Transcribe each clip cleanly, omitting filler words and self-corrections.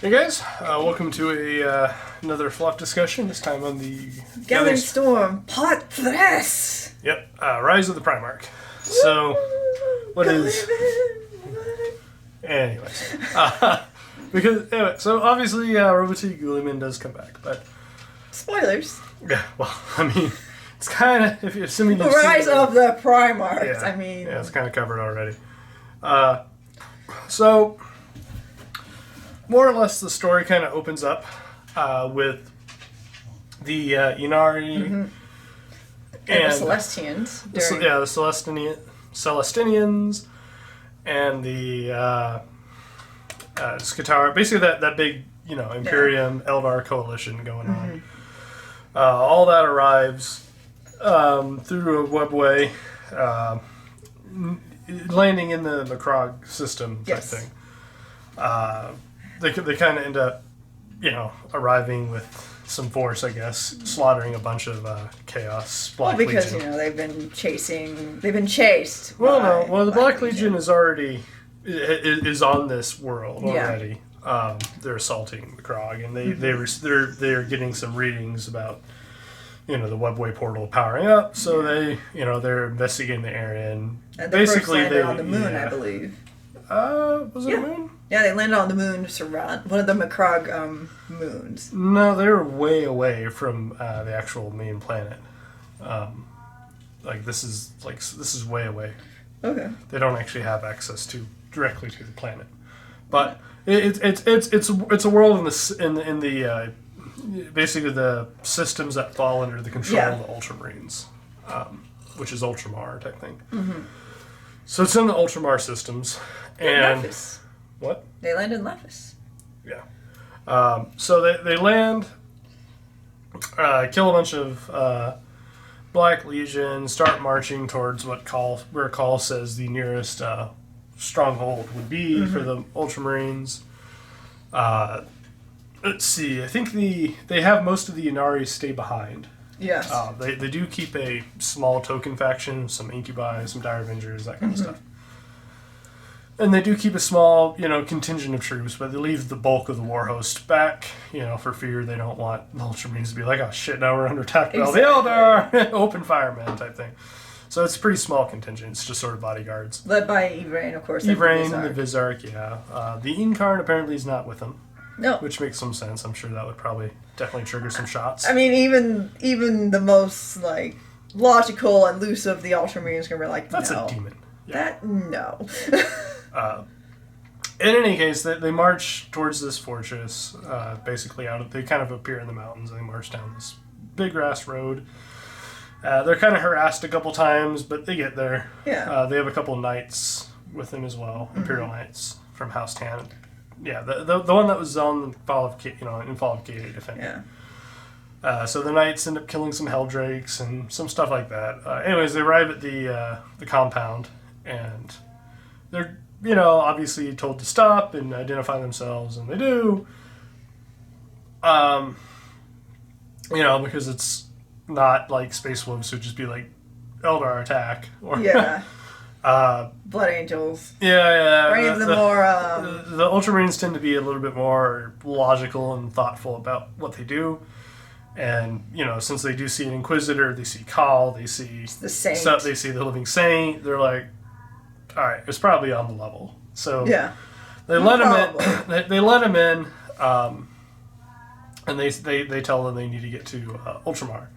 Hey guys, welcome to another Fluff discussion, this time on the Gathering Storm, Part 3! Yep, Rise of the Primarch. So, what is... Anyways. So obviously, Robot-T Guilliman does come back, but... Spoilers. Yeah, well, I mean, it's kind of, if you're assuming you've Rise seen of the Primarch, yeah, I mean... Yeah, it's kind of covered already. So... More or less, the story kind of opens up with the Inari and the Celestians. The Celestinians and the Skatara. Basically, that big Imperium Eldar coalition going on. All that arrives through a webway, landing in the Macragge system type thing. They kind of end up, arriving with some force, I guess, slaughtering a bunch of Chaos Black Legion. Because they've been chased. The Black Legion is already is on this world already. They're assaulting Macragge, and they're getting some readings about the webway portal powering up. So they're investigating the area, and basically first landed on the moon, I believe. Was it a moon? Yeah, they landed on the moon, one of the Macragge moons. No, they were way away from the actual main planet. This is way away. Okay. They don't actually have access directly to the planet, but it's a world in the basically the systems that fall under the control of the Ultramarines, which is Ultramar type thing. Mm-hmm. So it's in the Ultramar systems. And Lefis. What? They land in Lefis. Yeah. So they land, kill a bunch of Black Legion, start marching towards where Call says the nearest stronghold would be for the Ultramarines. Let's see. I think they have most of the Inari stay behind. Yes. They do keep a small token faction, some Incubi, some Dire Avengers, that kind of stuff. And they do keep a small, contingent of troops, but they leave the bulk of the war host back, for fear they don't want the Ultramarines to be like, oh shit, now we're under attack by all the Eldar! Open fire, man, type thing. So it's a pretty small contingent. It's just sort of bodyguards. Led by Yvraine, of course. Yvraine and the Vizark, yeah. The Incarn apparently is not with them. No. Which makes some sense. I'm sure that would probably definitely trigger some shots. I mean, even the most, logical and loose of the Ultramarines can be like, that's no. a demon. Yeah. No. In any case, they march towards this fortress, basically they kind of appear in the mountains, and they march down this big grass road. They're kind of harassed a couple times, but they get there. Yeah. They have a couple knights with them as well, Imperial knights from House Tan. Yeah, the one that was on the Fall of K8 defending. Yeah. So the knights end up killing some Helldrakes and some stuff like that. Anyways, they arrive at the compound, and they're obviously told to stop and identify themselves, and they do. Because it's not like Space Wolves would just be like Eldar attack or Blood Angels. Yeah. Or any of the more the Ultramarines tend to be a little bit more logical and thoughtful about what they do. And, since they do see an Inquisitor, they see Khal, they see the Saint. They see the Living Saint, they're like, all right, it's probably on the level. So they let him in. They let him in, and they tell them they need to get to Ultramar,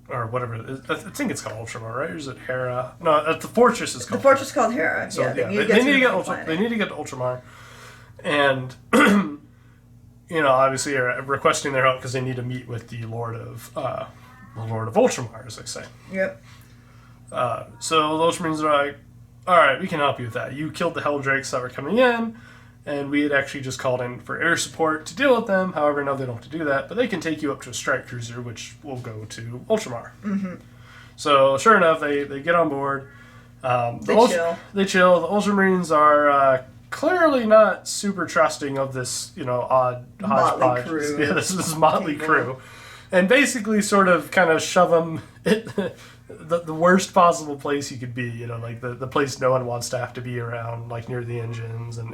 or whatever. I think it's called Ultramar, right? Or is it Hera? No, the fortress is called. The fortress is called Hera. So they need to get to Ultramar, and obviously are requesting their help because they need to meet with the Lord of Ultramar, as they say. Yep. So the Ultramarines are like, all right, we can help you with that. You killed the Helldrakes that were coming in, and we had actually just called in for air support to deal with them. However, now they don't have to do that, but they can take you up to a strike cruiser, which will go to Ultramar. Mm-hmm. So, sure enough, they get on board. They chill. The Ultramarines are clearly not super trusting of this, odd hodgepodge. Crew. Yeah, this is motley crew. And basically sort of kind of shove them the worst possible place you could be, the place no one wants to have to be around, like near the engines, and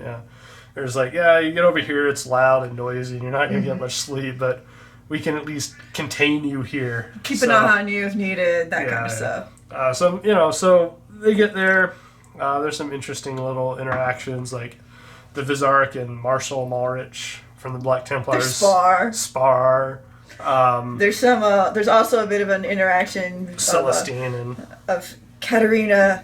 There's like, yeah, you get over here, it's loud and noisy, and you're not going to get much sleep, but we can at least contain you here. Keep an eye on you if needed, that kind of stuff. So they get there. There's some interesting little interactions, like the Vizaric and Marshal Malrich from the Black Templars. Spar. There's also a bit of an interaction Celestine of Katerina.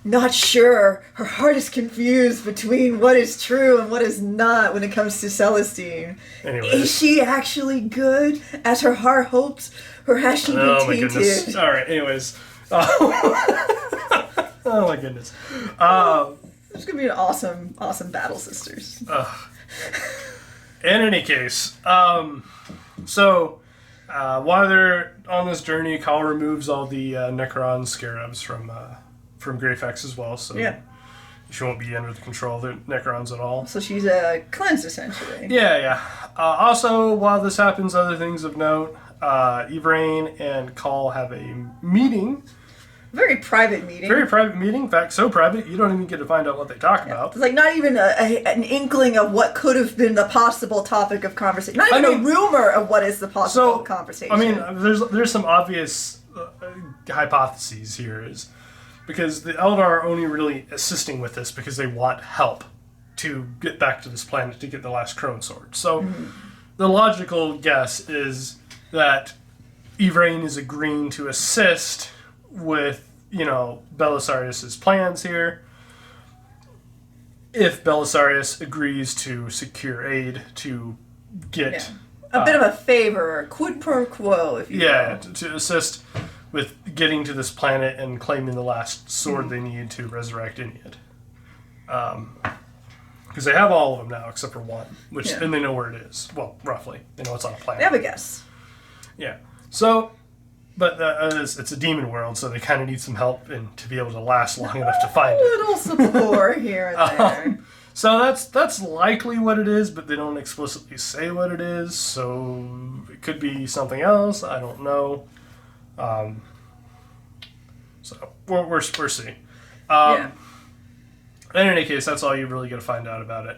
Not sure. Her heart is confused between what is true and what is not when it comes to Celestine. Anyways. Is she actually good as her heart hopes, or has she been tainted? My goodness. All right. Anyways. Oh my goodness. There's gonna be an awesome battle, sisters. In any case, so while they're on this journey, Khal removes all the Necron scarabs from Greyfax as well, so she won't be under the control of the Necrons at all. So she's cleansed, essentially. Yeah. Also, while this happens, other things of note, Yvraine and Khal have a meeting. Very private meeting. Very private meeting. In fact, so private, you don't even get to find out what they talk about. It's like not even an inkling of what could have been the possible topic of conversation. Not even a rumor of what is the possible conversation. I mean, there's some obvious hypotheses here, is because the Eldar are only really assisting with this because they want help to get back to this planet to get the last Crone Sword. So the logical guess is that Yvraine is agreeing to assist with, Belisarius' plans here. If Belisarius agrees to secure aid to get... a bit of a favor, quid pro quo, if you will. To assist with getting to this planet and claiming the last sword they need to resurrect Inyad. Because they have all of them now, except for one, and they know where it is. Well, roughly. They know it's on a planet. They have a guess. Yeah. So... But it's a demon world, so they kind of need some help and to be able to last long enough to find it. A little support here and there. So that's likely what it is, but they don't explicitly say what it is, so it could be something else. I don't know. So we're seeing. In any case, that's all you're really going to find out about it.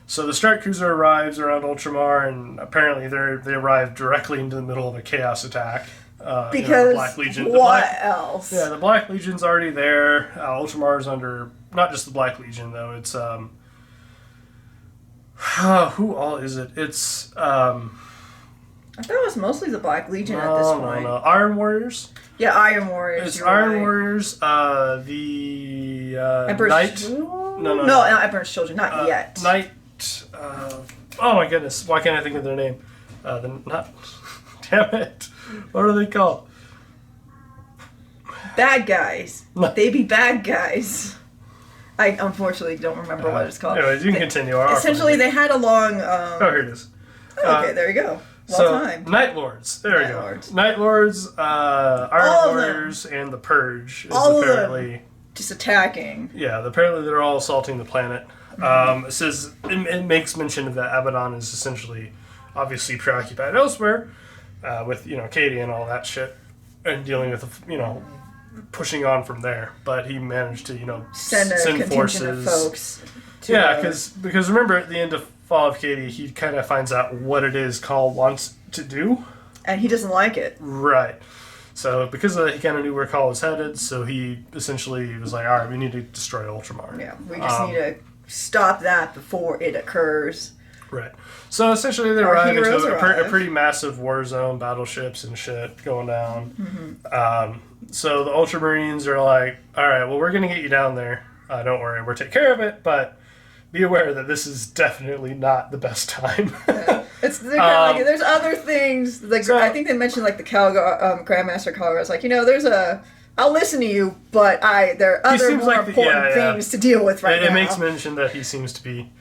So the strike cruiser arrives around Ultramar, and apparently they arrive directly into the middle of a chaos attack. Because the Black Legion. Else? Yeah, the Black Legion's already there. Ultramar's under, not just the Black Legion though. It's who all is it? It's I thought it was mostly the Black Legion at this point. No. Iron Warriors. Yeah, Iron Warriors. It's Iron Warriors. The Emperor's Knight. No, not Emperor's Children. Not yet. Knight. Oh my goodness! Why can't I think of their name? Damn it! What are they called? Bad guys. They be bad guys. I unfortunately don't remember what it's called. Anyways, you can continue. Essentially, they had a long... here it is. Okay, there you go. Well timed. Night Lords. There we go. Night Lords, Iron Warriors, and the Purge is apparently... just attacking. Yeah, apparently they're all assaulting the planet. It says... It makes mention of that Abaddon is essentially obviously preoccupied elsewhere. With Katie and all that shit, and dealing with pushing on from there. But he managed to send forces of folks. Because remember at the end of Fall of Katie, he kind of finds out what it is Khal wants to do, and he doesn't like it. Right. So because of that, he kind of knew where Khal was headed. So he essentially was like, "All right, we need to destroy Ultramar. Yeah, we just need to stop that before it occurs." Right. So essentially they arrive into a pretty massive war zone, battleships and shit going down. So the Ultramarines are like, all right, well, we're going to get you down there. Don't worry, we'll take care of it, but be aware that this is definitely not the best time. It's there's other things. I think they mentioned the Grandmaster Calgar. It's I'll listen to you, but there are other more important things to deal with right now. It makes mention that he seems to be...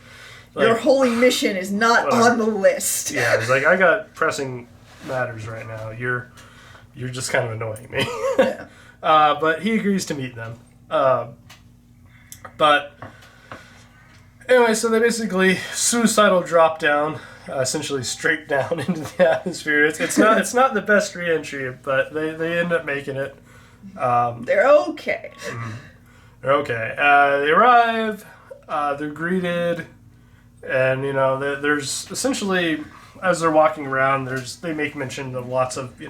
your holy mission is not on the list. Yeah, he's like, I got pressing matters right now. You're just kind of annoying me. Yeah. But he agrees to meet them. But anyway, so they basically suicidal drop down, essentially straight down into the atmosphere. It's not the best re-entry, but they end up making it. They're okay. They're okay. They arrive. They're greeted And, there's essentially, as they're walking around, they make mention of lots of,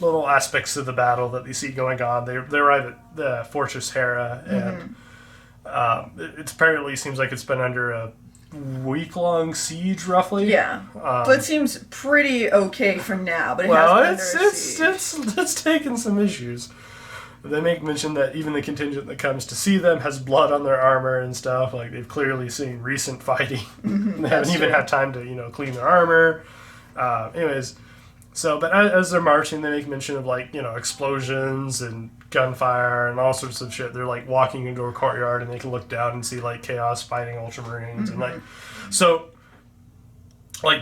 little aspects of the battle that they see going on. They arrive at the Fortress Hera, and it apparently seems like it's been under a week-long siege, roughly. Yeah, but it seems pretty okay for now. But it's taken some issues. They make mention that even the contingent that comes to see them has blood on their armor and stuff. Like, they've clearly seen recent fighting. They haven't even had time to, clean their armor. Anyways, but as they're marching, they make mention of, explosions and gunfire and all sorts of shit. They're, walking into a courtyard, and they can look down and see, Chaos fighting Ultramarines. And,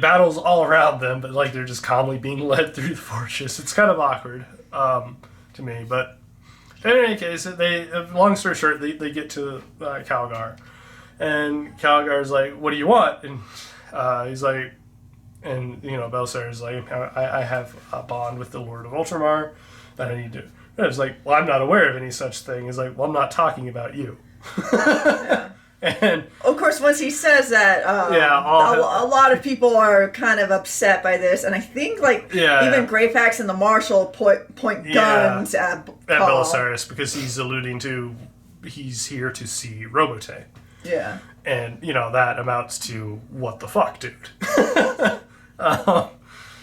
battles all around them, but, they're just calmly being led through the fortress. It's kind of awkward to me, but... In any case, long story short, they get to Calgar, and Calgar's like, "What do you want?" And he's like, and Belsar's like, "I have a bond with the Lord of Ultramar that I need to." And it's like, "Well, I'm not aware of any such thing." He's like, "Well, I'm not talking about you." Yeah. And of course, once he says that, a lot of people are kind of upset by this, and I think even Greyfax and the Marshal point guns at Belisarius, because he's alluding to he's here to see Robote. Yeah, and that amounts to what the fuck, dude.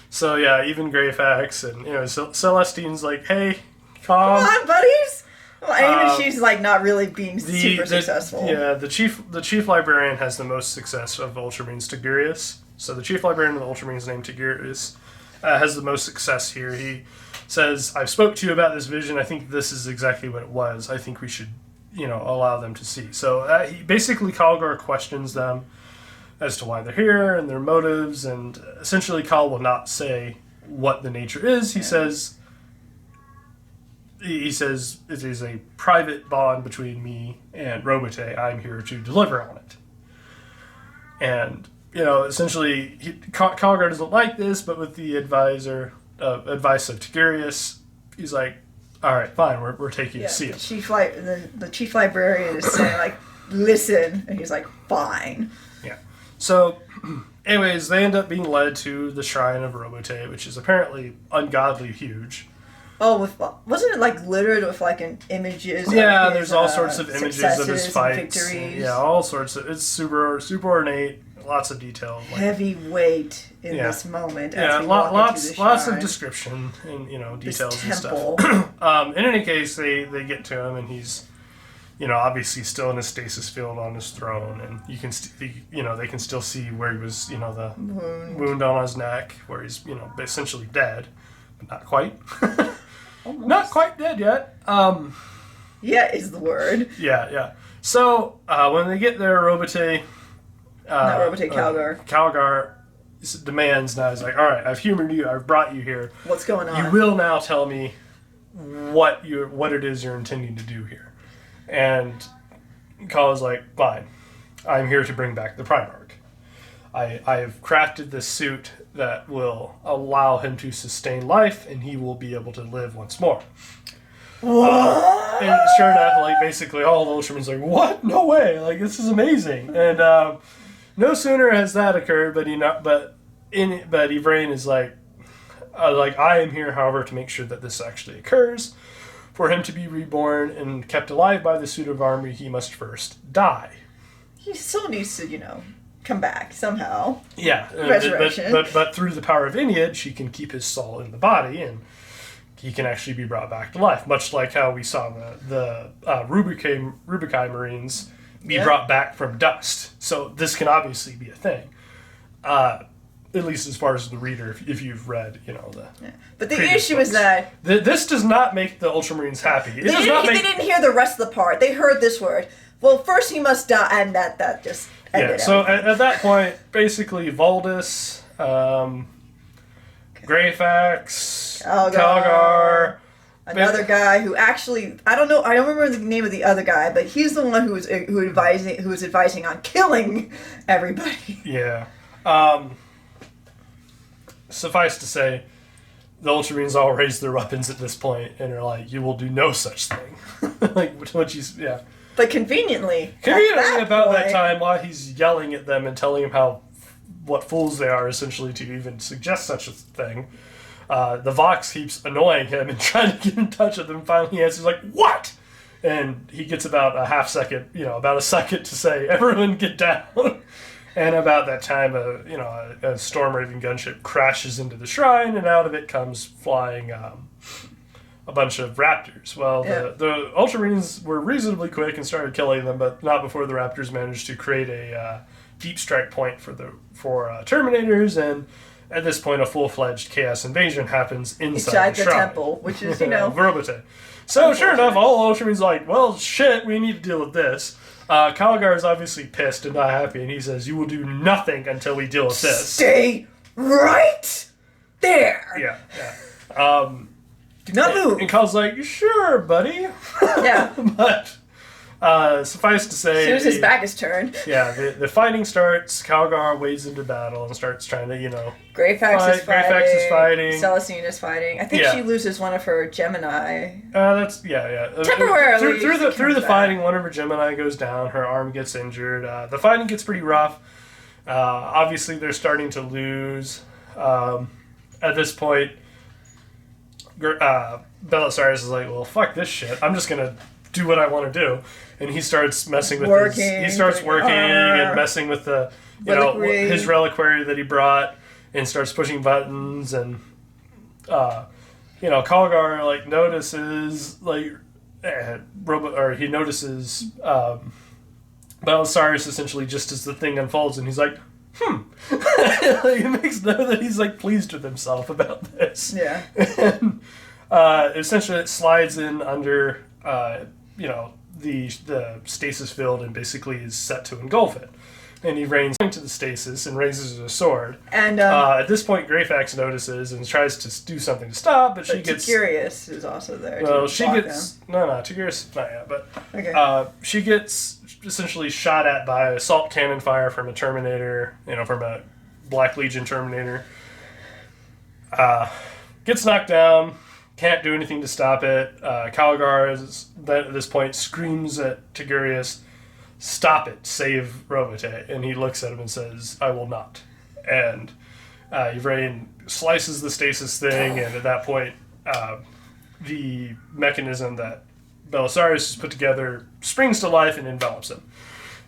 So yeah, even Greyfax and Celestine's like, "Hey, come on, buddies." Well, even she's not really being super successful. Yeah, the chief librarian has the most success of Ultramarines, Tigurius. So the chief librarian of the Ultramarines, named Tigurius, has the most success here. He says, "I've spoke to you about this vision. I think this is exactly what it was. I think we should, allow them to see." So basically, Calgar questions them as to why they're here and their motives, and essentially, Cal will not say what the nature is. He says it is a private bond between me and Robote. I'm here to deliver on it. And, essentially, Calgar doesn't like this, but with the advice of Tigurius, he's like, "All right, fine, we're taking you to see him." The chief librarian is saying, "Listen," and he's like, "Fine." Yeah. So, anyways, they end up being led to the Shrine of Robote, which is apparently ungodly huge. Oh, wasn't it littered with images? Yeah, of his, there's all sorts of images of his fights. Victories. Yeah, all sorts of. It's super ornate. Lots of detail. Heavy weight in this moment. Yeah, as we walk into the shrine. Lots of description and details and stuff. In any case, they get to him, and he's obviously still in a stasis field on his throne, and you can they can still see where he was the wound on his neck, where he's essentially dead, but not quite. Almost. Not quite dead yet. Yeah, is the word. Yeah. So, when they get there, Robote... not Robote, Calgar. Calgar demands now. He's like, "All right, I've humored you. I've brought you here. What's going on? You will now tell me what it is you're intending to do here." And Calgar's like, "Fine. I'm here to bring back the Primarch. I have crafted this suit that will allow him to sustain life, and he will be able to live once more." And sure enough, basically all the Ultramarines are like, "What? No way! This is amazing!" And no sooner has that occurred, but Yvraine is like, "I am here, however, to make sure that this actually occurs. For him to be reborn and kept alive by the suit of armor, he must first die." He still needs to, come back somehow. Yeah, resurrection. But through the power of Inyad, she can keep his soul in the body, and he can actually be brought back to life. Much like how we saw the Rubikai Marines be brought back from dust. So this can obviously be a thing, at least as far as the reader, if you've read, But the issue is that this does not make the Ultramarines happy. They didn't hear the rest of the part. They heard this word. Well, first he must die, and that just. So at that point, basically, Valdis, Greyfax, Calgar, another guy who actually I don't remember the name of the other guy, but he's the one who was advising on killing everybody. Yeah. Suffice to say, the Ultramarines all raise their weapons at this point and are like, "You will do no such thing." But conveniently about that time, while he's yelling at them and telling them what fools they are, essentially, to even suggest such a thing, the Vox keeps annoying him and trying to get in touch with him. Finally, he answers like, "What?" And he gets about a second to say, "Everyone get down." And about that time, a Storm Raven gunship crashes into the shrine, and out of it comes flying a bunch of raptors. Well, the Ultramarines were reasonably quick and started killing them, but not before the raptors managed to create a deep strike point for Terminators, and at this point, a full-fledged Chaos Invasion happens inside the shrine. Temple, which is, Verobate. So, sure enough, all Ultramarines are like, well, shit, we need to deal with this. Kalgar is obviously pissed and not happy, and he says, "You will do nothing until we deal with this. Stay right there." Yeah. Do not move. And Kal's like, "Sure, buddy." Yeah. But suffice to say, as soon as his back is turned. Yeah, the fighting starts. Kalgar wades into battle and starts trying to, Greyfax is fighting. Celestine is fighting. I think she loses one of her Gemini. Temporarily. Through the fighting, one of her Gemini goes down. Her arm gets injured. The fighting gets pretty rough. Obviously, they're starting to lose. At this point, Belisarius is like, "Well, fuck this shit. I'm just gonna do what I want to do," and he starts messing with and messing with the his reliquary that he brought, and starts pushing buttons, and Kalgar notices he notices Belisarius essentially just as the thing unfolds, and he's like, he makes note that he's pleased with himself about this. Yeah. And essentially it slides in under the stasis field and basically is set to engulf it. And he rains into the stasis and raises his sword. And at this point, Greyfax notices and tries to do something to stop, but she gets... Tigurius is also there. Well, she gets... No, Tigurius not yet, but... Okay. She gets essentially shot at by assault cannon fire from a Terminator, from a Black Legion Terminator. Gets knocked down, can't do anything to stop it. Kalgar, at this point, screams at Tigurius, "Stop it, save Robotech." And he looks at him and says, "I will not." And Yvrain slices the stasis thing, and at that point, the mechanism that Belisarius has put together springs to life and envelops him.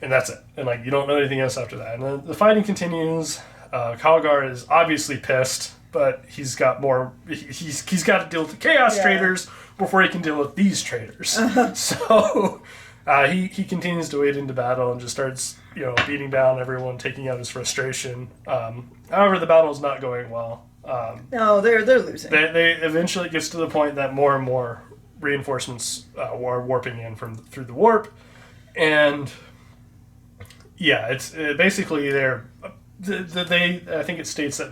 And that's it. And you don't know anything else after that. And then the fighting continues. Kalgar is obviously pissed, but he's got more. He's got to deal with the Chaos Traders before he can deal with these traders. So he continues to wade into battle and just starts beating down everyone, taking out his frustration. However, the battle is not going well. No, they're losing. They eventually gets to the point that more and more reinforcements are warping in through the warp, and it's basically I think it states that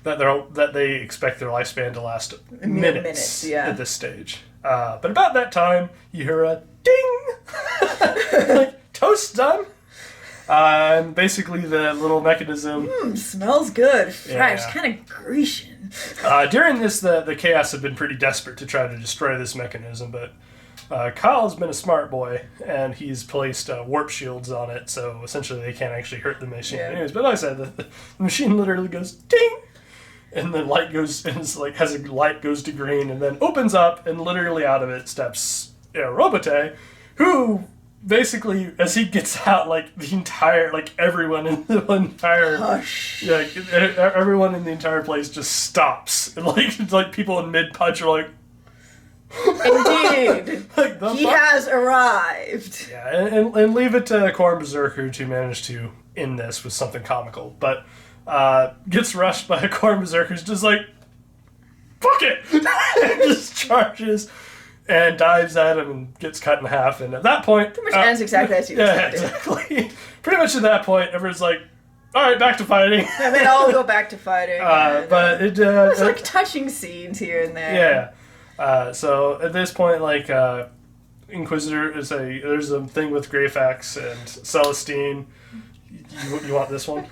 that they expect their lifespan to last minutes at this stage. But about that time, you hear a ding, toast done. And basically the little mechanism... smells good. Fresh, kind of Grecian. During this, the Chaos have been pretty desperate to try to destroy this mechanism, but Kyle's been a smart boy, and he's placed warp shields on it, so essentially they can't actually hurt the machine. Anyways, but like I said, the machine literally goes ding, and the light goes, and it's light goes to green, and then opens up, and literally out of it steps Robote, who... Basically, as he gets out, everyone in the entire... Hush. Everyone in the entire place just stops. And, people in mid-punch are like... Indeed. He has arrived. Yeah, and leave it to Khorne Berserker to manage to end this with something comical. But, gets rushed by a Khorne Berserker who's just like, fuck it! And just charges... and dives at him and gets cut in half. And at that point... Pretty much ends exactly as you expected. Yeah, exactly. Pretty much at that point, everyone's like, all right, back to fighting. And they all go back to fighting. But it... there's touching scenes here and there. Yeah. So at this point, Inquisitor is there's a thing with Greyfax and Celestine. You want this one?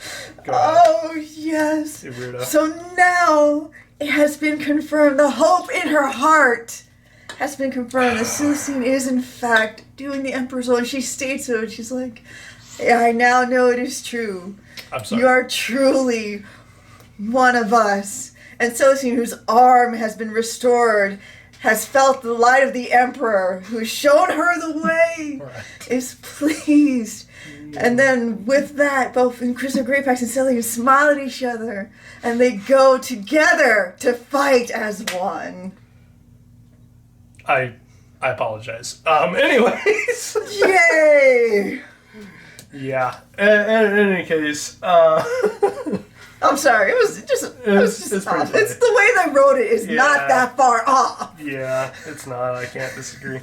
Go ahead. Oh, yes. You weirdo. So now it has been confirmed, the hope in her heart has been confirmed. The Celestine is, in fact, doing the Emperor's will. And she states so. She's like, I now know it is true. I'm sorry. You are truly one of us. And Celestine, whose arm has been restored, has felt the light of the Emperor, who's shown her the way, is pleased. And then with that, both Inquisitor Greyfax and Celine smile at each other, and they go together to fight as one. I apologize. Anyways. Yay! Yeah. In any case, I'm sorry. It was just off. It's the way they wrote it is not that far off. Yeah, it's not. I can't disagree.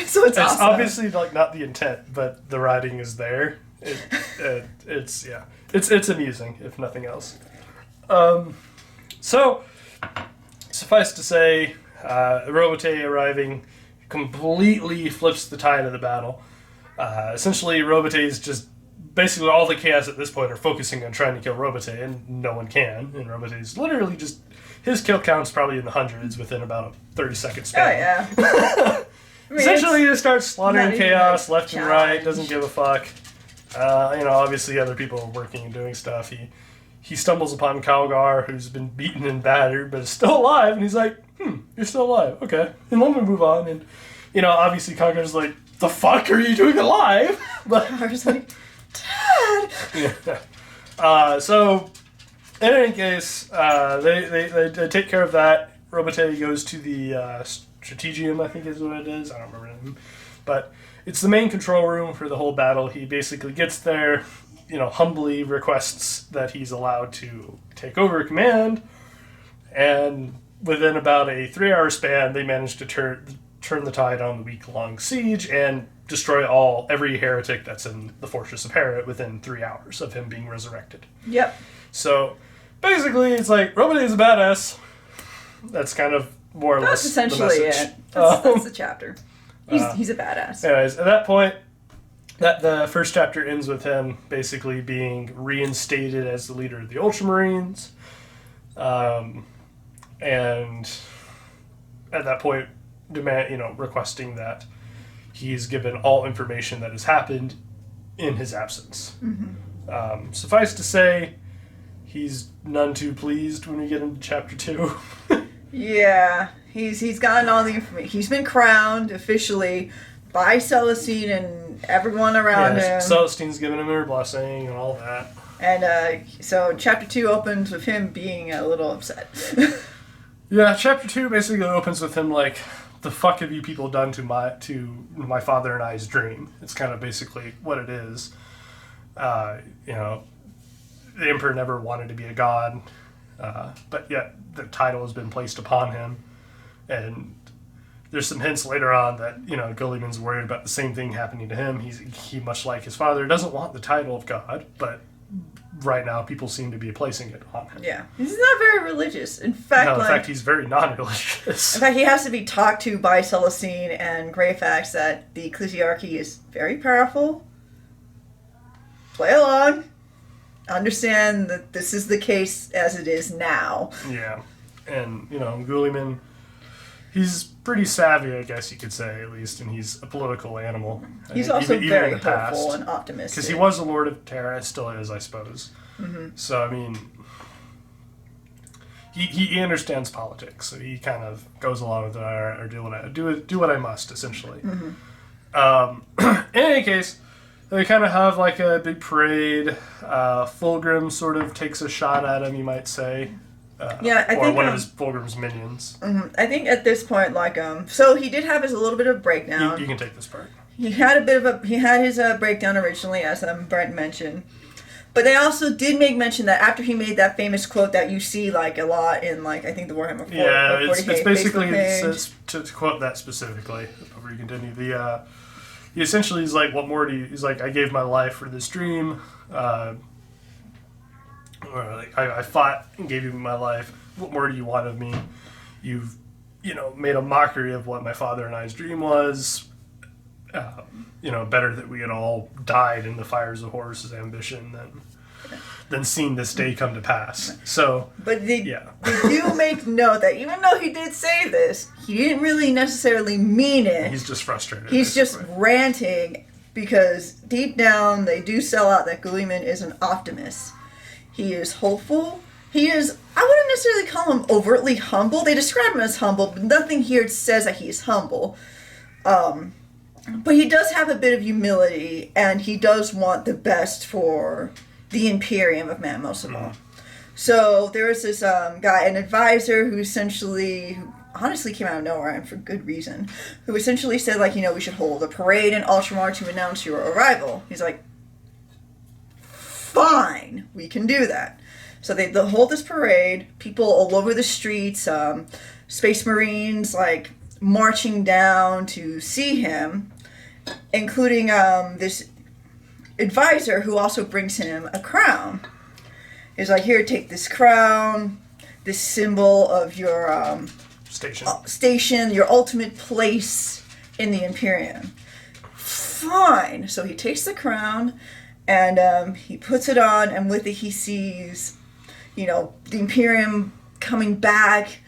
So it's awesome. Obviously like not the intent, but the writing is there. It's amusing if nothing else. So suffice to say, Robotay arriving completely flips the tide of the battle. Essentially, Robotay is just basically all the chaos at this point are focusing on trying to kill Robotay, and no one can. And Robotay's literally just his kill count's probably in the hundreds within about a 30-second span. Oh yeah. Essentially, he just starts slaughtering chaos left and right. Doesn't give a fuck. Obviously, other people are working and doing stuff. He stumbles upon Calgar, who's been beaten and battered, but is still alive. And he's like, you're still alive. Okay. And let me move on. And, obviously Calgar's like, the fuck are you doing alive? But I was like, Dad! Yeah. So, in any case, they take care of that. Robotay goes to the Strategium, I think is what it is. I don't remember the name. But it's the main control room for the whole battle. He basically gets there, humbly requests that he's allowed to take over command. And within about a 3-hour span, they manage to turn the tide on the week-long siege and destroy every heretic that's in the Fortress of Hera within 3 hours of him being resurrected. Yep. So, basically, it's like, Robotay is a badass. That's kind of more or less essentially the message. It. That's the chapter. He's a badass. Anyways, at that point, the first chapter ends with him basically being reinstated as the leader of the Ultramarines. And at that point, requesting that he's given all information that has happened in his absence. Mm-hmm. Suffice to say, he's none too pleased when we get into chapter 2. Yeah, he's gotten all the information. He's been crowned officially by Celestine and everyone around him. Celestine's given him her blessing and all that. And so chapter 2 opens with him being a little upset. Yeah, chapter 2 basically opens with him like, the fuck have you people done to my father and I's dream? It's kind of basically what it is. The Emperor never wanted to be a god, but yet the title has been placed upon him. And there's some hints later on that, Guilliman's worried about the same thing happening to him. He much like his father, doesn't want the title of god, but right now people seem to be placing it on him. Yeah. He's not very religious. In fact, he's very non-religious. In fact, he has to be talked to by Celestine and Greyfax that the ecclesiarchy is very powerful. Play along. Understand that this is the case as it is now. Yeah. And, Guilliman, he's pretty savvy, I guess you could say, at least, and he's a political animal. He's also very hopeful and optimistic. Because he was a Lord of Terra, still is, I suppose. Mm-hmm. So, I mean, he understands politics, so he kind of goes along with it, or do what I must, essentially. Mm-hmm. In any case, they kind of have like a big parade. Fulgrim sort of takes a shot at him, you might say. I think one of his Fulgrim's minions. Mm-hmm. I think at this point, so he did have a little bit of breakdown. You can take this part. He had his breakdown originally, as Brent mentioned, but they also did make mention that after he made that famous quote that you see a lot in I think the Warhammer 40K it's basically to quote that specifically. Before you continue, he essentially is like, what more do you? He's like, I gave my life for this dream. I fought and gave you my life. What more do you want of me? You've, made a mockery of what my father and I's dream was. Better that we had all died in the fires of Horus's ambition than seeing this day come to pass. So, but they do make note that even though he did say this, he didn't really necessarily mean it. He's just frustrated. He's just ranting because deep down they do sell out that Guilliman is an optimist. He is hopeful. He is, I wouldn't necessarily call him overtly humble. They describe him as humble, but nothing here says that he's humble. But he does have a bit of humility, and he does want the best for the Imperium of man, most of all. So there was this guy, an advisor, who honestly came out of nowhere, and for good reason, who essentially said, like, we should hold a parade in Ultramar to announce your arrival. He's like, fine, we can do that. So they hold this parade, people all over the streets, Space Marines, like, marching down to see him, including this advisor who also brings him a crown. He's like, here, take this crown, this symbol of your station, your ultimate place in the Imperium. Fine. So he takes the crown and he puts it on, and with it he sees, the Imperium coming back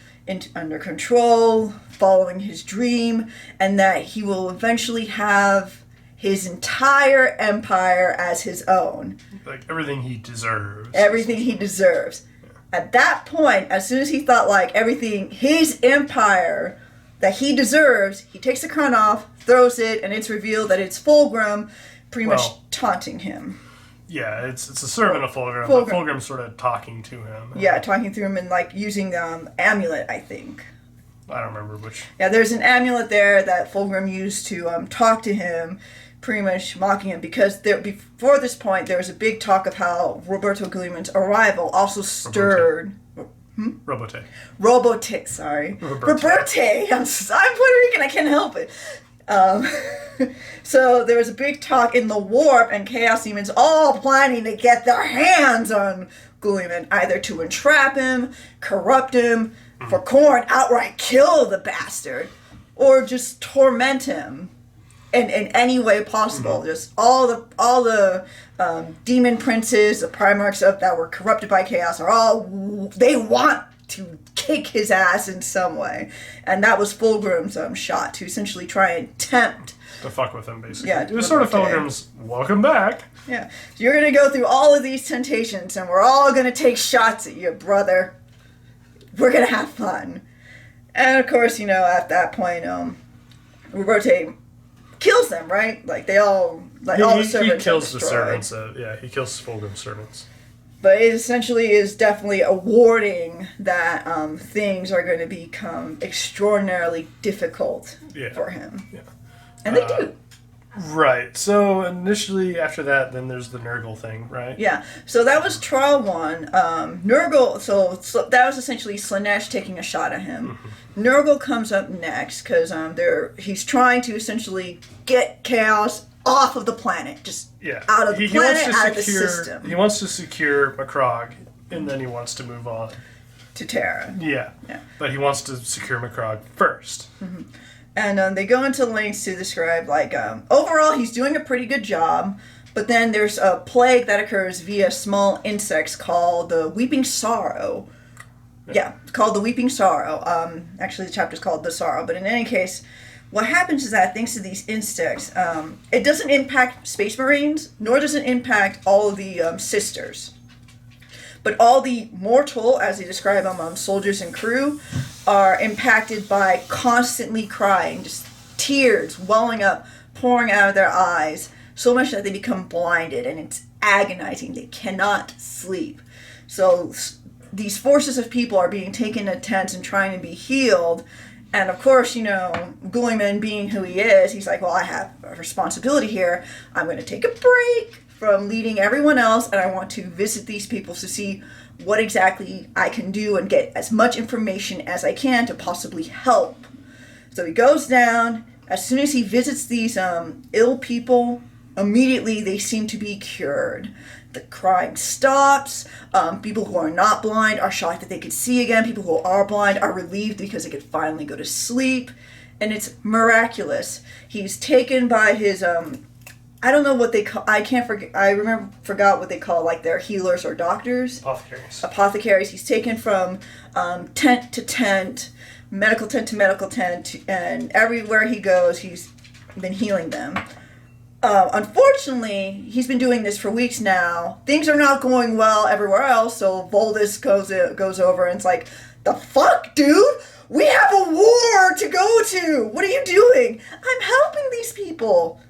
under control, following his dream, and that he will eventually have his entire empire as his own. Like, everything he deserves. Everything he deserves. Yeah. At that point, as soon as he thought, like, everything, his empire that he deserves, he takes the crown off, throws it, and it's revealed that it's Fulgrim pretty much taunting him. Yeah, it's a servant of Fulgrim, but Fulgrim's sort of talking to him. Yeah, talking through him and, like, using amulet, I think. I don't remember which. Yeah, there's an amulet there that Fulgrim used to talk to him, pretty much mocking him, because before this point there was a big talk of how Roberto Guilliman's arrival also stirred... Robote, sorry. Roberto. I'm Puerto Rican, I can't help it. So there was a big talk in the warp, and Chaos Demons all planning to get their hands on Guilliman, either to entrap him, corrupt him, for corn, outright kill the bastard, or just torment him in any way possible. Just all the demon princes, the Primarchs that were corrupted by chaos they want to kick his ass in some way, and that was Fulgrim's shot to essentially try and tempt. To fuck with him, basically. Yeah, it was sort of Fulgrim's welcome back. Yeah, so you're gonna go through all of these temptations, and we're all gonna take shots at you, brother. We're gonna have fun. And of course, at that point, Roberto kills them, right? Like, they all, all the servants. He kills the servants. He kills Fulgrim's servants. But it essentially is definitely a warning that things are going to become extraordinarily difficult for him. Yeah. And they do. Right. So initially, after that, then there's the Nurgle thing, right? Yeah. So that was trial one. Nurgle. So that was essentially Slaanesh taking a shot at him. Nurgle comes up next because he's trying to essentially get Chaos off of the planet, just out of the planet, out of the system. He wants to secure Macragge, and then he wants to move on to Terra. Yeah. But he wants to secure Macragge first. And they go into lengths to describe, like, overall he's doing a pretty good job, but then there's a plague that occurs via small insects called the Weeping Sorrow. Yeah, it's called the Weeping Sorrow. Actually, the chapter's called The Sorrow, but in any case, what happens is that thanks to these insects, it doesn't impact Space Marines, nor does it impact all of the sisters. But all the mortal, as they describe them, soldiers and crew, are impacted by constantly crying, just tears welling up, pouring out of their eyes, so much that they become blinded, and it's agonizing. They cannot sleep. So these forces of people are being taken to tents and trying to be healed. And of course, Guilliman being who he is, he's like, well, I have a responsibility here. I'm going to take a break from leading everyone else, and I want to visit these people to see what exactly I can do and get as much information as I can to possibly help. So he goes down. As soon as he visits these ill people, immediately they seem to be cured. The crying stops. People who are not blind are shocked that they could see again. People who are blind are relieved because they could finally go to sleep. And it's miraculous. He's taken by his I don't know what they call. I can't forget. Forgot what they call like their healers or doctors. Apothecaries. Apothecaries. He's taken from tent to tent, medical tent to medical tent, and everywhere he goes, he's been healing them. Unfortunately, he's been doing this for weeks now. Things are not going well everywhere else. So Voldus goes over and it's like, the fuck, dude. We have a war to go to. What are you doing? I'm helping these people.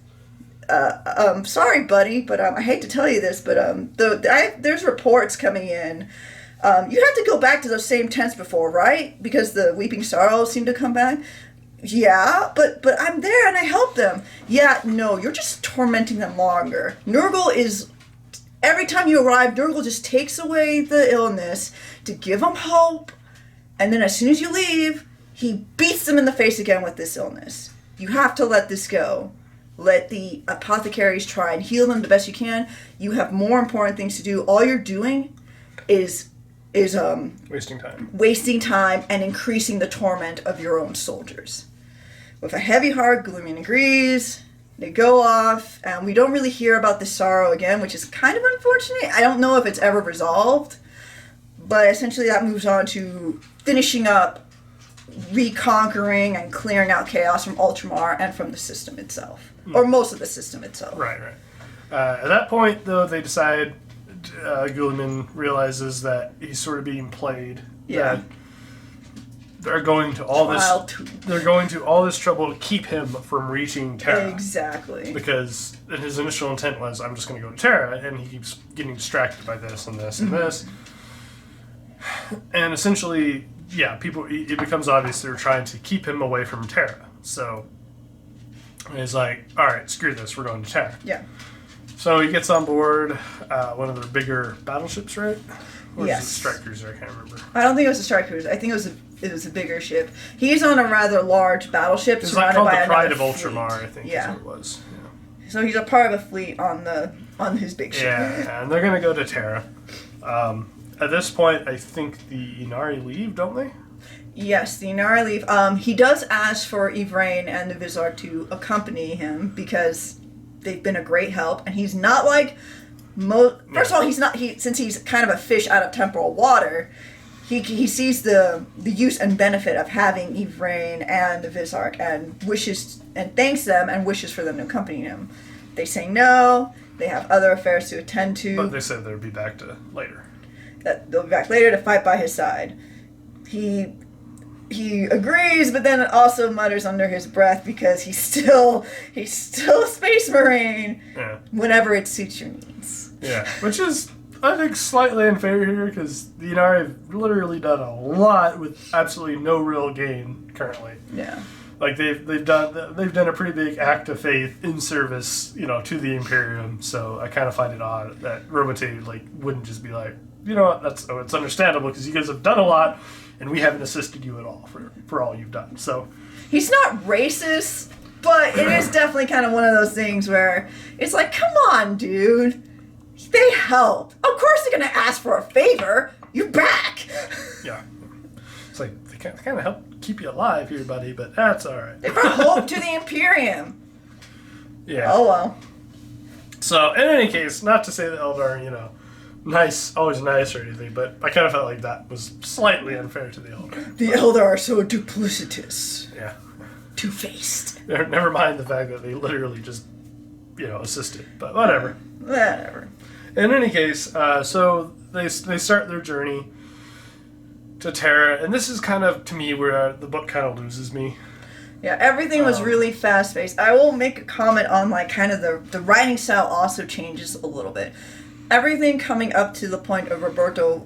Sorry, buddy, but I hate to tell you this, but there's reports coming in. You had to go back to those same tents before, right? Because the Weeping Sorrows seem to come back. Yeah, but I'm there and I help them. Yeah, no, you're just tormenting them longer. Nurgle is... Every time you arrive, Nurgle just takes away the illness to give them hope, and then as soon as you leave, he beats them in the face again with this illness. You have to let this go. Let the apothecaries try and heal them the best you can. You have more important things to do. All you're doing is wasting time and increasing the torment of your own soldiers. With a heavy heart, Guilliman agrees. They go off, and we don't really hear about the sorrow again, which is kind of unfortunate. I don't know if it's ever resolved, but essentially that moves on to finishing up, reconquering and clearing out chaos from Ultramar and from the system itself. Or most of the system itself. Right. At that point, though, they decide, Guilliman realizes that he's sort of being played. Yeah. That they're going to all this trouble to keep him from reaching Terra. Exactly. Because his initial intent was, I'm just going to go to Terra, and he keeps getting distracted by this and this and this. And essentially, yeah, it becomes obvious they're trying to keep him away from Terra. So he's like, all right, screw this, we're going to Terra. Yeah. So he gets on board one of their bigger battleships, right? Or yes. Was it a strike cruiser? I can't remember. I don't think it was a strike cruiser. I think it was a bigger ship. He's on a rather large battleship. It's like called the Pride of fleet. Ultramar, I think is what it was. Yeah. So he's a part of a fleet on his big ship. Yeah, and they're going to go to Terra. At this point, I think the Inari leave, don't they? Yes, the Inari leave. He does ask for Yvraine and the Vizar to accompany him because they've been a great help, and he's not like... First of all, since he's kind of a fish out of temporal water, he sees the use and benefit of having Yvraine and the Vizark and wishes and thanks them and wishes for them to accompany him. They say no. They have other affairs to attend to. But they said they'll be back later. That they'll be back later to fight by his side. He agrees, but then also mutters under his breath because he's still a Space Marine. Yeah. Whenever it suits your needs. Yeah, which is, I think, slightly unfair here because the Inari have literally done a lot with absolutely no real gain currently. Yeah. Like they've done a pretty big act of faith in service, to the Imperium. So I kind of find it odd that Robote wouldn't just be like, you know what, it's understandable because you guys have done a lot and we haven't assisted you at all for all you've done. So he's not racist, but it is definitely kind of one of those things where it's like, come on, dude. They helped. Of course they're going to ask for a favor. You're back. Yeah. It's like, they kind of help keep you alive here, buddy, but that's all right. They brought hope to the Imperium. Yeah. Oh, well. So, in any case, not to say that Eldar, nice, always nice or anything, but I kind of felt like that was slightly unfair to the Eldar. The Eldar are so duplicitous. Yeah. Two-faced. Never mind the fact that they literally just, assisted, but whatever. Whatever. In any case, so they start their journey to Terra, and this is kind of, to me, where the book kind of loses me. Yeah, everything was really fast-paced. I will make a comment on, kind of the writing style also changes a little bit. Everything coming up to the point of Robote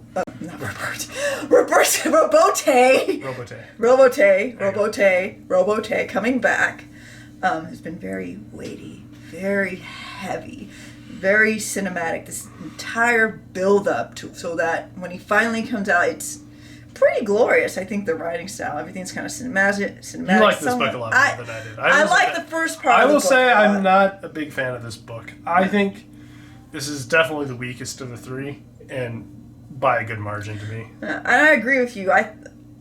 coming back has been very weighty, very heavy, very cinematic. This entire build-up so that when he finally comes out, it's pretty glorious. I think the writing style, everything's kind of cinematic. You like this book a lot more than I did. I like the first part of the book. I will say I'm not a big fan of this book. I think this is definitely the weakest of the three, and by a good margin to me. And I agree with you. I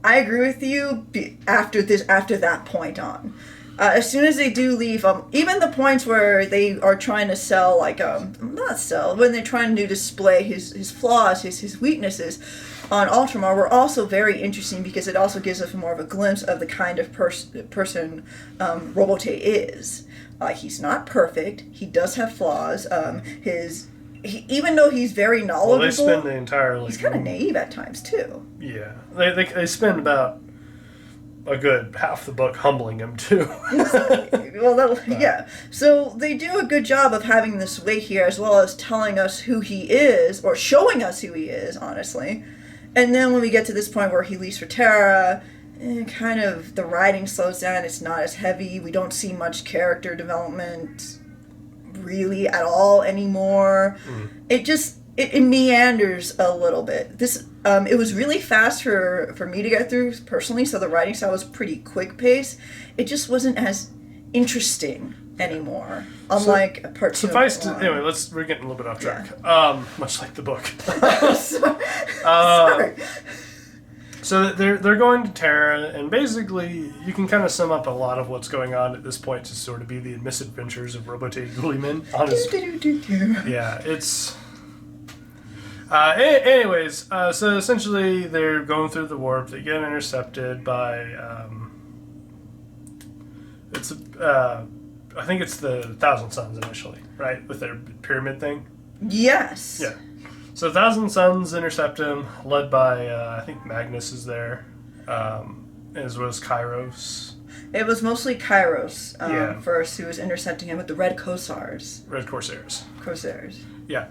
agree with you after that point on. As soon as they do leave, even the points where they are trying to sell, like, not sell, when they're trying to display his flaws, his weaknesses on Ultramar were also very interesting because it also gives us more of a glimpse of the kind of person Robote is. He's not perfect. He does have flaws. Even though he's very knowledgeable, well, they spend the entire. He's kind of naive at times too. Yeah, they spend about a good half the book humbling him too. Well, yeah. So they do a good job of having this weight here, as well as telling us who he is, or showing us who he is, honestly. And then when we get to this point where he leaves for Terra, kind of the writing slows down. It's not as heavy. We don't see much character development really at all anymore. It meanders a little bit. It was really fast for me to get through personally, so the writing style was pretty quick pace. It just wasn't as interesting anymore, unlike part 2. Anyway, we're getting a little bit off track. Yeah. Much like the book. Sorry. So they're going to Terra, and basically you can kind of sum up a lot of what's going on at this point to sort of be the misadventures of Robote Guilliman. Yeah, it's... anyways, so essentially they're going through the warp. They get intercepted by... I think it's the Thousand Suns initially, right? With their pyramid thing? Yes. Yeah. So Thousand Suns intercept him, led by, I think Magnus is there, as well as Kairos. It was mostly Kairos first, who was intercepting him with the Red Corsairs. Red Corsairs. Yeah.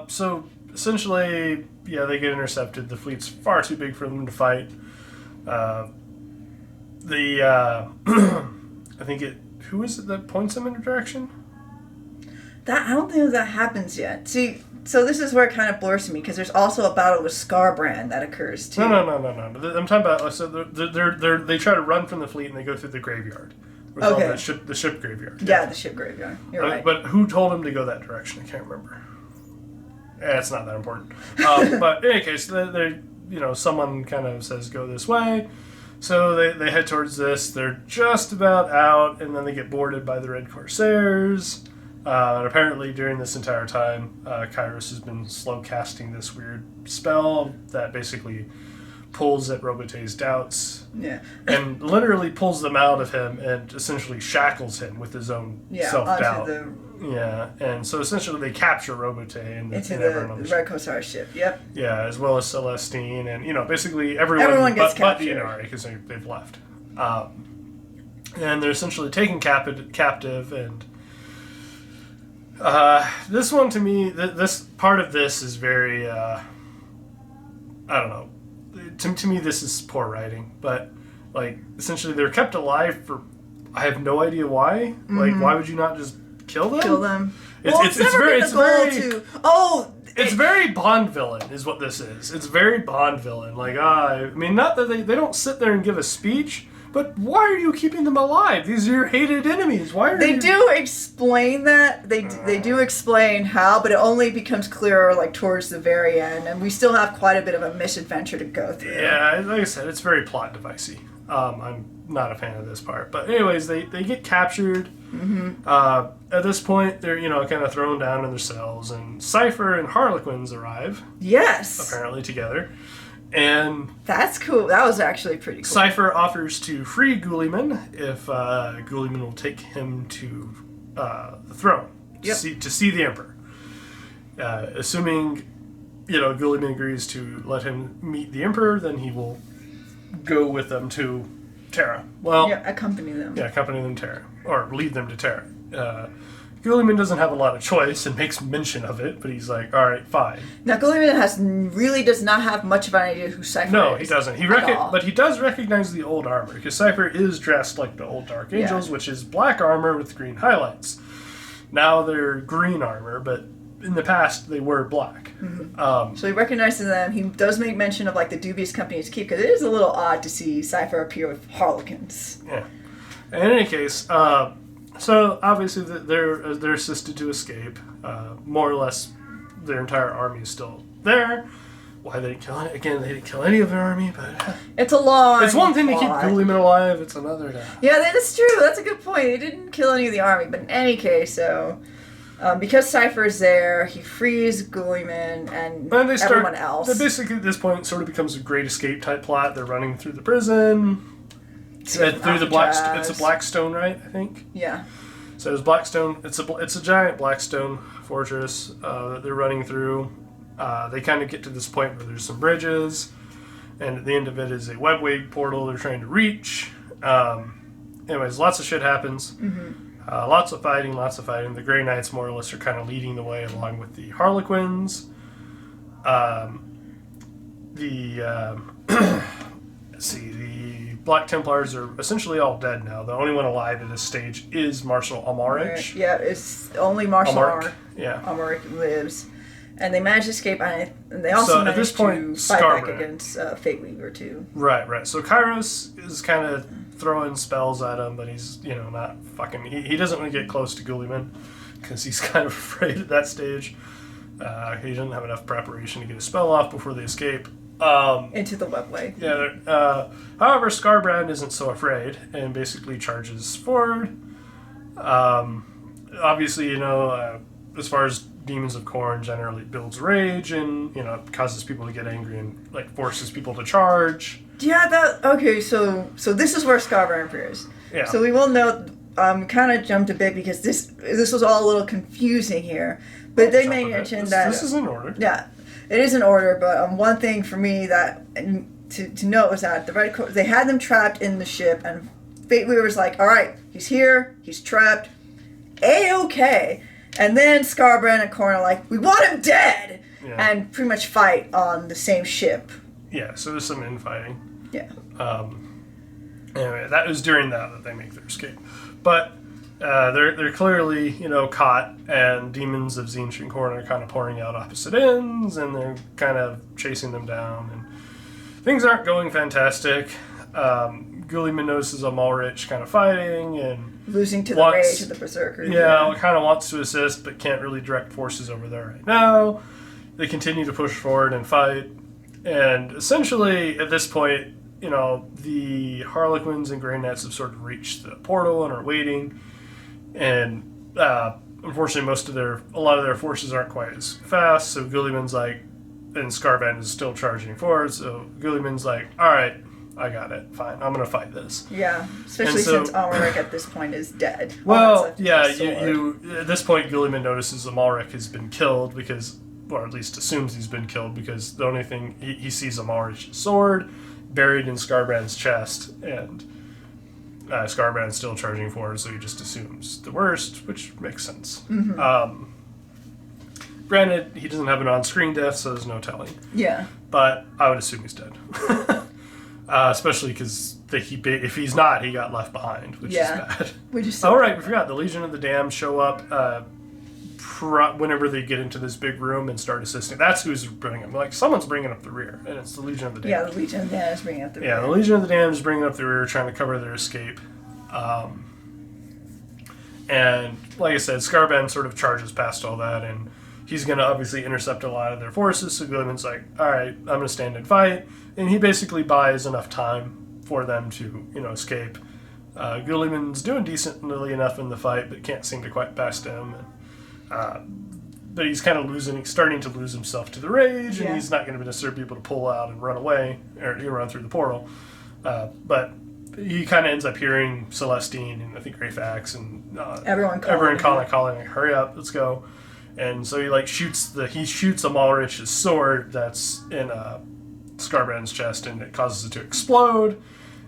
So essentially, they get intercepted. The fleet's far too big for them to fight. I think who is it that points them in a direction? I don't think that happens yet. See, so this is where it kind of blurs to me, because there's also a battle with Skarbrand that occurs too. No. I'm talking about, so they try to run from the fleet and they go through the graveyard. Okay. The ship graveyard. Yeah, the ship graveyard. You're right. But who told them to go that direction? I can't remember. It's not that important. But in any case, someone kind of says go this way. So they head towards this. They're just about out, and then they get boarded by the Red Corsairs. And apparently during this entire time, Kairos has been slow casting this weird spell that basically pulls at Robote's doubts. Yeah. And literally pulls them out of him and essentially shackles him with his own self-doubt. Yeah, and so essentially they capture Robote into the Red Corsairs ship, yep. Yeah, as well as Celestine, and basically everyone gets but captured. the Inari, because they've left. And they're essentially taken captive, and this one to me, this part of this is very, I don't know, to me this is poor writing, but essentially they're kept alive for, I have no idea why. Mm-hmm. Why would you not just kill them? It's very Bond villain is what this is. It's very Bond villain. Not that they don't sit there and give a speech, but why are you keeping them alive? These are your hated enemies. Why are they do explain that. They do explain how, but it only becomes clearer towards the very end, and we still have quite a bit of a misadventure to go through. Yeah, like I said, it's very plot devicey. I'm not a fan of this part. But anyways, they get captured. Mm-hmm. At this point, they're, kind of thrown down in their cells, and Cypher and Harlequins arrive. Yes. Apparently together. And that's cool. That was actually pretty cool. Cypher offers to free Guilliman if Guilliman will take him to the throne to see the Emperor. Assuming, Guilliman agrees to let him meet the Emperor, then he will go with them to Terra. Accompany them. Yeah, accompany them to Terra. Or lead them to Terra. Guilliman doesn't have a lot of choice and makes mention of it, but he's like, all right, fine. Now, Guilliman really does not have much of an idea who Cypher is. No, he doesn't. But he does recognize the old armor, because Cypher is dressed like the old Dark Angels, which is black armor with green highlights. Now they're green armor, but in the past they were black. Mm-hmm. So he recognizes them. He does make mention of the dubious company to keep, because it is a little odd to see Cypher appear with Harlequins. Yeah. In any case, so obviously they're assisted to escape. More or less, their entire army is still there. why they didn't kill it. Again, they didn't kill any of their army, but it's a long. It's one thing to keep Guilliman alive. It's another to. Yeah, that is true. That's a good point. They didn't kill any of the army, but in any case, so because Cypher's there, he frees Guilliman and everyone else. Basically, at this point, it sort of becomes a Great Escape type plot. They're running through the prison. Through the it's a Blackstone, right? I think. Yeah. So it's Blackstone. It's a giant Blackstone fortress that they're running through. They kind of get to this point where there's some bridges, and at the end of it is a webway portal they're trying to reach. Anyways, lots of shit happens. Mm-hmm. Lots of fighting. The Grey Knights more or less are kind of leading the way along with the Harlequins. The Black Templars are essentially all dead now. The only one alive at this stage is Marshal Amalric. Right. Yeah, it's only Marshal Amalric. Yeah. Amalric lives. And they managed to escape, and they also managed at this point, to fight back against Fate Weaver, too. Right. So Kairos is kind of throwing spells at him, but he's, not fucking... He doesn't want to get close to Guilliman, because he's kind of afraid at that stage. He doesn't have enough preparation to get a spell off before they escape. Into the webway. Yeah. However, Skarbrand isn't so afraid, and basically charges forward. Obviously, as far as Demons of Khorne, generally builds rage and, causes people to get angry and, forces people to charge. Yeah, okay, so this is where Skarbrand appears. Yeah. So we will note, kind of jumped a bit because this was all a little confusing here. But they may mention that... This is in order. Yeah, it is in order, but one thing for me that to note was that the Red Court, they had them trapped in the ship, and Fate Weaver's like, all right, he's here, he's trapped, A-okay. And then Skarbrand and Khorne are like, we want him dead! Yeah. And pretty much fight on the same ship. Yeah, so there's some infighting. Yeah. Anyway, that was during that they make their escape. But they're clearly, caught, and demons of Tzeentch and Khorne are kind of pouring out opposite ends, and they're kind of chasing them down, and things aren't going fantastic. Guilliman notices Amalric kind of fighting, and losing to the rage of the Berserkers. Yeah, kind of wants to assist, but can't really direct forces over there right now. They continue to push forward and fight, and essentially, at this point, the Harlequins and Grey Knights have sort of reached the portal and are waiting, and unfortunately, a lot of their forces aren't quite as fast. So Guilliman's like, and Skarbrand is still charging forward. So Guilliman's like, all right, I got it. Fine, I'm gonna fight this. Yeah, especially since Amalric at this point is dead. Well, yeah, you at this point Guilliman notices Amalric has been killed or at least assumes he's been killed because the only thing he sees Amalric's sword buried in Skarbrand's chest, and Skarbrand's still charging forward, so he just assumes the worst, which makes sense. Mm-hmm. Granted, he doesn't have an on-screen death, so there's no telling. Yeah. But I would assume he's dead. Especially because if he's not, he got left behind, which is bad. We forgot. The Legion of the Damned show up whenever they get into this big room and start assisting. That's who's bringing them. Like, someone's bringing up the rear, and it's the Legion of the Damned. Yeah, the Legion of the Damned is bringing up the rear. Yeah, the Legion of the Damned is bringing up the rear, trying to cover their escape. And, like I said, Skarbrand sort of charges past all that, and he's going to obviously intercept a lot of their forces, so Guilliman's like, all right, I'm going to stand and fight. And he basically buys enough time for them to, escape. Guilliman's doing decently enough in the fight, but can't seem to quite best him. But he's kind of starting to lose himself to the rage, and he's not going to necessarily be able to pull out and run away, or run through the portal. But he kind of ends up hearing Celestine and I think Greyfax and everyone calling, like, hurry up, let's go. And so he shoots Amalric's sword that's in Skarbrand's chest, and it causes it to explode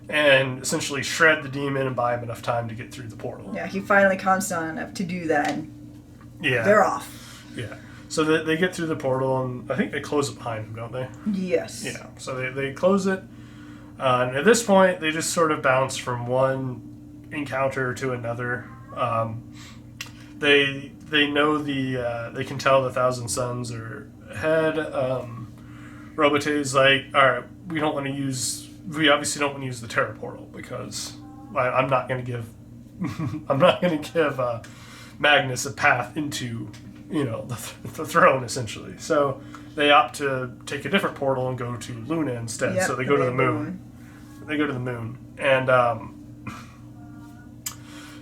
and essentially shred the demon and buy him enough time to get through the portal. Yeah, he finally calms down enough to do that. Yeah. They're off. Yeah. So they get through the portal, and I think they close it behind them, don't they? Yes. Yeah. So they close it. And at this point, they just sort of bounce from one encounter to another. They know they can tell the Thousand Suns are ahead. Robote's like, all right, we obviously don't want to use the Terra portal because I'm not going to give Magnus a path into the throne, essentially. So they opt to take a different portal and go to Luna instead. Yep, So they go to the moon. They go to the moon. And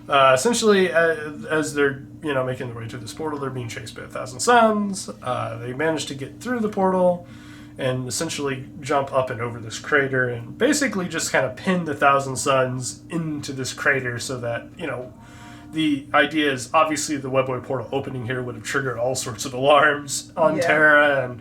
essentially, as they're making their way to this portal, they're being chased by 1,000 suns. They manage to get through the portal and essentially jump up and over this crater and basically just kind of pin the 1,000 suns into this crater so that, the idea is obviously the webway portal opening here would have triggered all sorts of alarms on Terra, and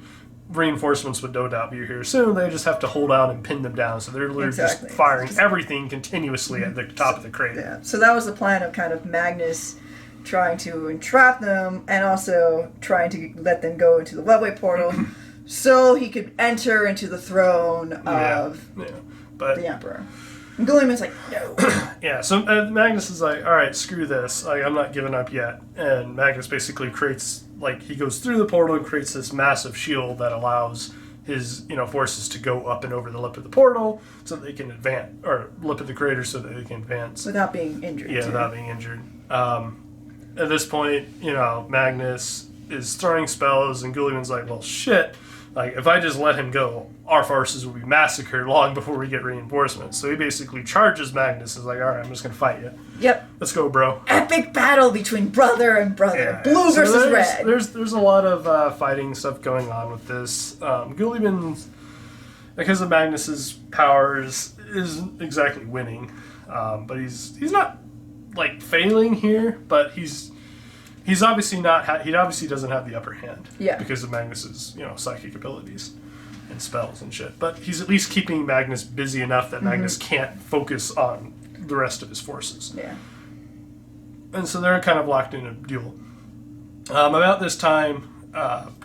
reinforcements would no doubt be here soon. They just have to hold out and pin them down. So they're literally just firing everything continuously at the top of the crater. Yeah. So that was the plan of kind of Magnus trying to entrap them and also trying to let them go into the webway portal so he could enter into the throne of the Emperor. And Guilliman's like, no. Yeah, so Magnus is like, all right, screw this. Like, I'm not giving up yet. And Magnus basically creates, he goes through the portal and creates this massive shield that allows his, forces to go up and over the lip of the portal so that they can advance, or lip of the crater so that they can advance. Without being injured. Yeah, without being injured. At this point, Magnus is throwing spells, and Guilliman's like, well, shit. Like, if I just let him go, our forces will be massacred long before we get reinforcements. So he basically charges Magnus and is like, all right, I'm just going to fight you. Yep. Let's go, bro. Epic battle between brother and brother. Yeah. Blue versus red. There's a lot of fighting stuff going on with this. Guilliman, because of Magnus's powers, isn't exactly winning. But he's not, failing here, but he's obviously not. He obviously doesn't have the upper hand. Yeah. Because of Magnus's, psychic abilities and spells and shit. But he's at least keeping Magnus busy enough that Magnus can't focus on the rest of his forces. Yeah. And so they're kind of locked in a duel. About this time,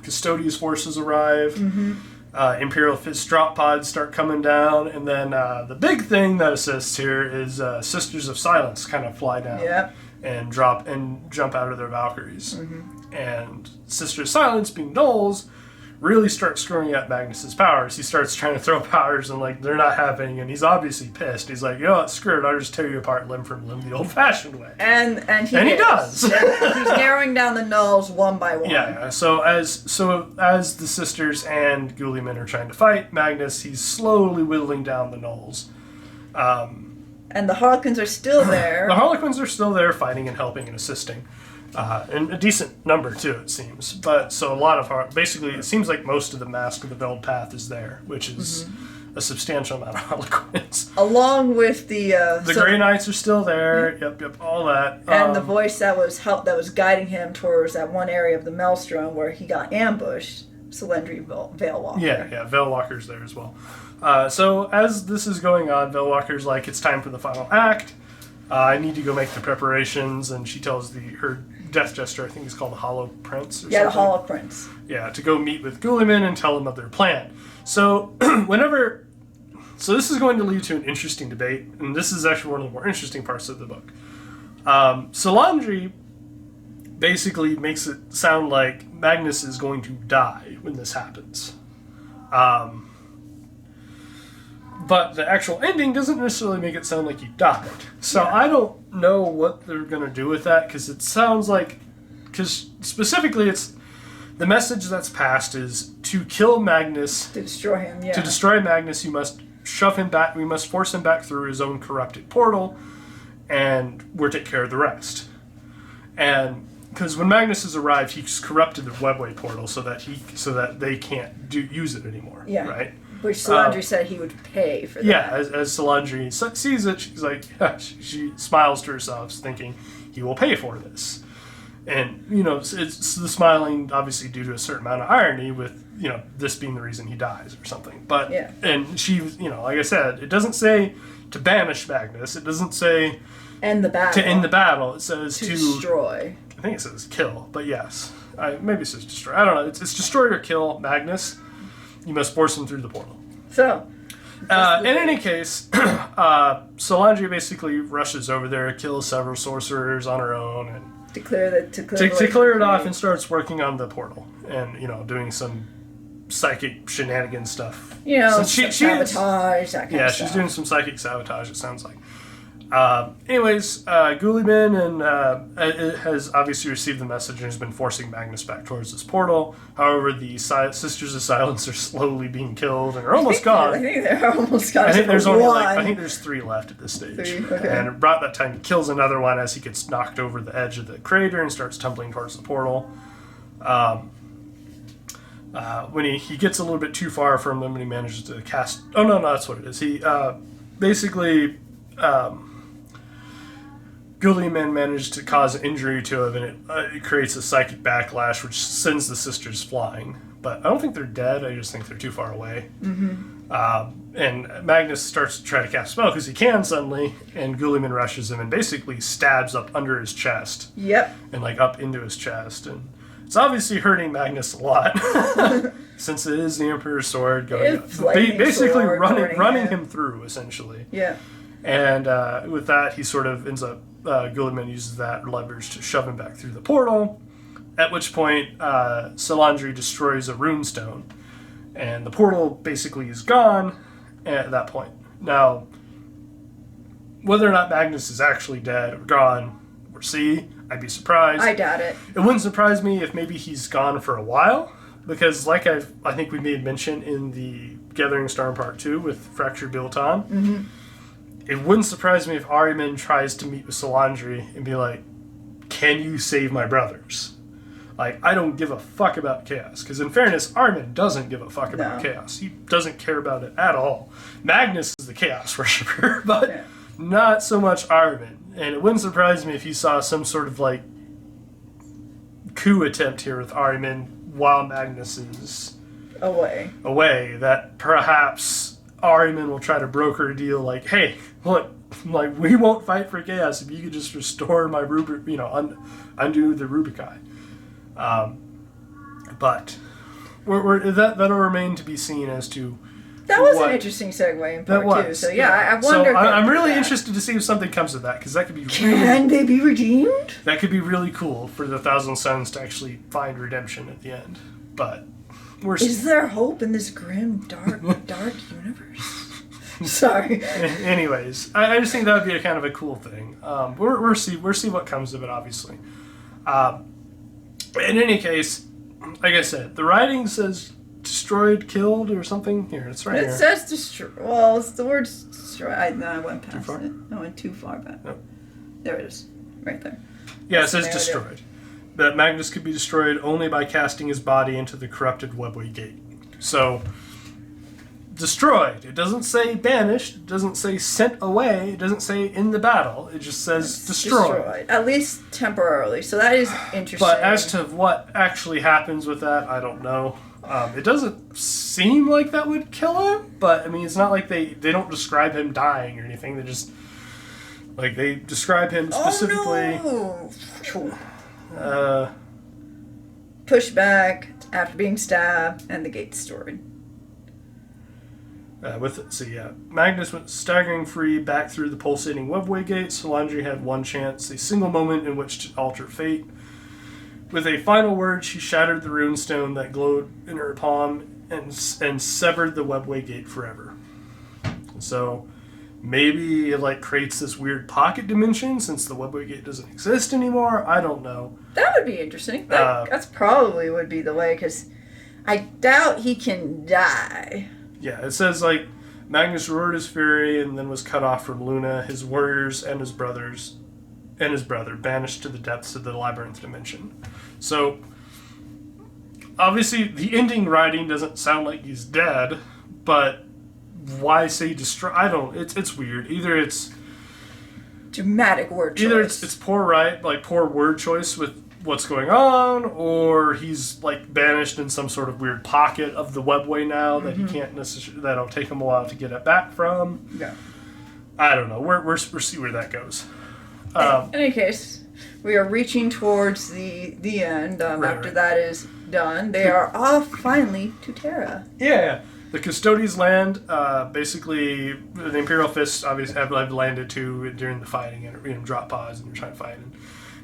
Custodia's forces arrive. Imperial Fist drop pods start coming down, and then the big thing that assists here is Sisters of Silence kind of fly down. Yep. And jump out of their Valkyries. And Sister of Silence, being Knowles, really starts screwing at Magnus's powers. He starts trying to throw powers and they're not happening, and he's obviously pissed. He's like, what, screw it, I'll just tear you apart limb from limb the old-fashioned way. And he does. He's narrowing down the nulls one by one. Yeah. So as the sisters and Guilliman are trying to fight Magnus, he's slowly whittling down the nulls. And the Harlequins are still there. The Harlequins are still there fighting and helping and assisting. And a decent number, too, it seems. But so a lot of basically, it seems like most of the Mask of the Veiled Path is there, which is a substantial amount of Harlequins. Along with the Grey Knights are still there. Yep, all that. And the voice that was guiding him towards that one area of the Maelstrom where he got ambushed, Solandri Veilwalker. Yeah, Veilwalker's there as well. So as this is going on, Veilwalker's like, it's time for the final act. I need to go make the preparations, and she tells her Death Jester, I think he's called the Hollow Prince or something. Yeah, the Hollow Prince. Yeah, to go meet with Guilliman and tell him of their plan. So so this is going to lead to an interesting debate, and this is actually one of the more interesting parts of the book. Solandri basically makes it sound like Magnus is going to die when this happens. But the actual ending doesn't necessarily make it sound like he died. So I don't know what they're going to do with that, because it sounds like... Because specifically it's... The message that's passed is to kill Magnus... To destroy him, yeah. To destroy Magnus, you must shove him back... We must force him back through his own corrupted portal, and we'll take care of the rest. And... Because when Magnus has arrived, he's corrupted the webway portal so that they can't use it anymore. Yeah. Right? Which Solandri said he would pay for that. Yeah, as Solandri sees it, she's like, she smiles to herself, thinking, he will pay for this. And, it's the smiling, obviously, due to a certain amount of irony with, this being the reason he dies or something. But, and she, like I said, it doesn't say to banish Magnus. It doesn't say... End the battle. To end the battle. It says to... destroy. I think it says kill, but yes. Maybe it says destroy. I don't know. It's destroy or kill Magnus. You must force him through the portal. So, in any case, Solandri basically rushes over there, kills several sorcerers on her own, and to clear it off, and starts working on the portal, and doing some psychic shenanigan stuff. Sabotage, that kind of stuff. Yeah, she's doing some psychic sabotage. It sounds like. Guilliman has obviously received the message and has been forcing Magnus back towards this portal. However, the Sisters of Silence are slowly being killed and are almost gone. I think they're almost gone. I think there's only I think there's 3 left at this stage. 3, okay. And about that time, he kills another one as he gets knocked over the edge of the crater and starts tumbling towards the portal. When he gets a little bit too far from them and he manages to cast... Oh, no, that's what it is. He basically... Guilliman managed to cause an injury to him, and it creates a psychic backlash, which sends the sisters flying. But I don't think they're dead. I just think they're too far away. Mm-hmm. And Magnus starts to try to cast a spell because he can suddenly, and Guilliman rushes him and basically stabs up under his chest. Yep. And up into his chest, and it's obviously hurting Magnus a lot since it is the Emperor's sword going basically running him through essentially. Yeah. And with that, he sort of ends up. Guilliman uses that leverage to shove him back through the portal, at which point Salandri destroys a runestone, and the portal basically is gone at that point. Now, whether or not Magnus is actually dead or gone, we'll see. I'd be surprised. I doubt it. It wouldn't surprise me if maybe he's gone for a while, because like I think we made mention in the Gathering Storm Part 2 with Fractured Biltan, mm-hmm. It wouldn't surprise me if Ahriman tries to meet with Salandri and be like, can you save my brothers? I don't give a fuck about chaos. Because in fairness, Ahriman doesn't give a fuck about chaos. He doesn't care about it at all. Magnus is the chaos worshiper, but not so much Ahriman. And it wouldn't surprise me if you saw some sort of coup attempt here with Ahriman while Magnus is away. That perhaps Ahriman will try to broker a deal hey, look, we won't fight for chaos if you could just restore my undo the Rubikai. But that'll remain to be seen as to. That was an interesting segue in part 2. So I wonder. So I'm really interested to see if something comes of that, because that could be. Can they be redeemed? That could be really cool for the Thousand Sons to actually find redemption at the end, but. Is there hope in this grim, dark universe? Sorry. Anyways, I just think that would be a kind of a cool thing. We'll see what comes of it, obviously. In any case, like I said, the writing says destroyed, killed, or something. Here, it's right here. It says destroy. Well, it's the word destroy. I went past it. I went too far back. Nope. There it is. Right there. Yeah, it says destroyed. That Magnus could be destroyed only by casting his body into the corrupted webway gate. So, destroyed. It doesn't say banished. It doesn't say sent away. It doesn't say in the battle. It just says destroyed. At least temporarily. So that is interesting. But as to what actually happens with that, I don't know. It doesn't seem like that would kill him, but I mean, it's not like they don't describe him dying or anything. They just they describe him specifically. Oh no! Push back after being stabbed, and the gate destroyed. Magnus went staggering free back through the pulsating webway gate. Salandri had one chance, a single moment in which to alter fate. With a final word, she shattered the runestone that glowed in her palm and severed the webway gate forever. So maybe it creates this weird pocket dimension since the webway gate doesn't exist anymore. I don't know. That would be interesting. That's probably would be the way, because I doubt he can die. Yeah, it says Magnus roared his fury and then was cut off from Luna, his warriors, and his brother banished to the depths of the labyrinth dimension. So obviously the ending writing doesn't sound like he's dead, but why say destroy? I don't. It's weird. Either it's dramatic word choice. Either it's poor word choice with what's going on, or he's banished in some sort of weird pocket of the webway now that he can't necessarily. That'll take him a while to get it back from. Yeah. I don't know. We'll see where that goes. In any case, we are reaching towards the end. After that is done, they are off finally to Terra. Yeah. The Custodians land. Basically, the Imperial Fists obviously have landed too during the fighting and drop pods and they're trying to fight. And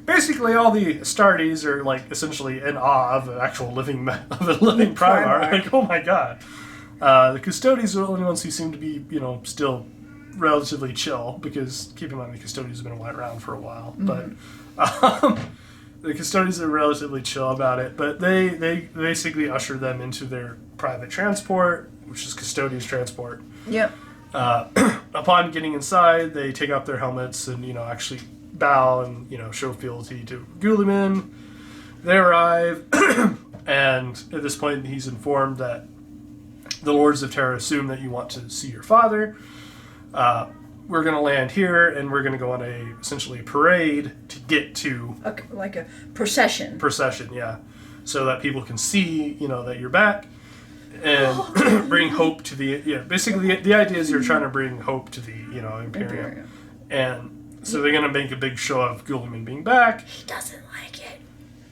basically, all the Astartes are essentially in awe of an actual living Primarch. Oh my god! The Custodians are the only ones who seem to be still relatively chill, because keep in mind the custodians have been around for a while, but the custodians are relatively chill about it, but they basically usher them into their private transport, which is custodians transport. Yep. Upon getting inside, they take off their helmets and, actually bow and, show fealty to Guilliman. They arrive, and at this point he's informed that the Lords of Terra assume that you want to see your father. We're going to land here, and we're going to go on essentially a parade to get to... Like a procession. Procession, yeah. So that people can see, that you're back. And bring hope to the... Yeah, basically the idea is you're trying to bring hope to the, Imperium. And so they're going to make a big show of Guilliman being back. He doesn't like it.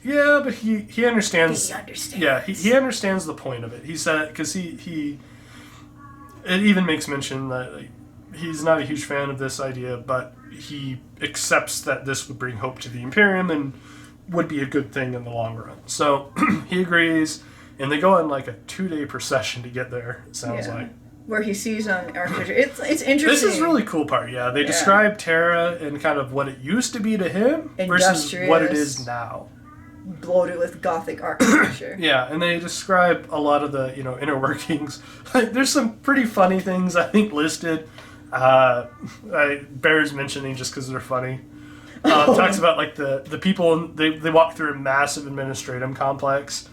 Yeah, but he understands... He understands. Yeah, he understands the point of it. He said... Because he... It even makes mention that he's not a huge fan of this idea, but he accepts that this would bring hope to the Imperium and would be a good thing in the long run. So he agrees... And they go on like a 2-day procession to get there, it sounds like. Where he sees on architecture. It's interesting. This is really cool part, yeah. They describe Terra and kind of what it used to be to him versus what it is now. Bloated with Gothic architecture. Yeah, and they describe a lot of the, inner workings. Like, there's some pretty funny things, I think, listed. Bears mentioning just because they're funny. Talks about like the people, they walk through a massive administrative complex.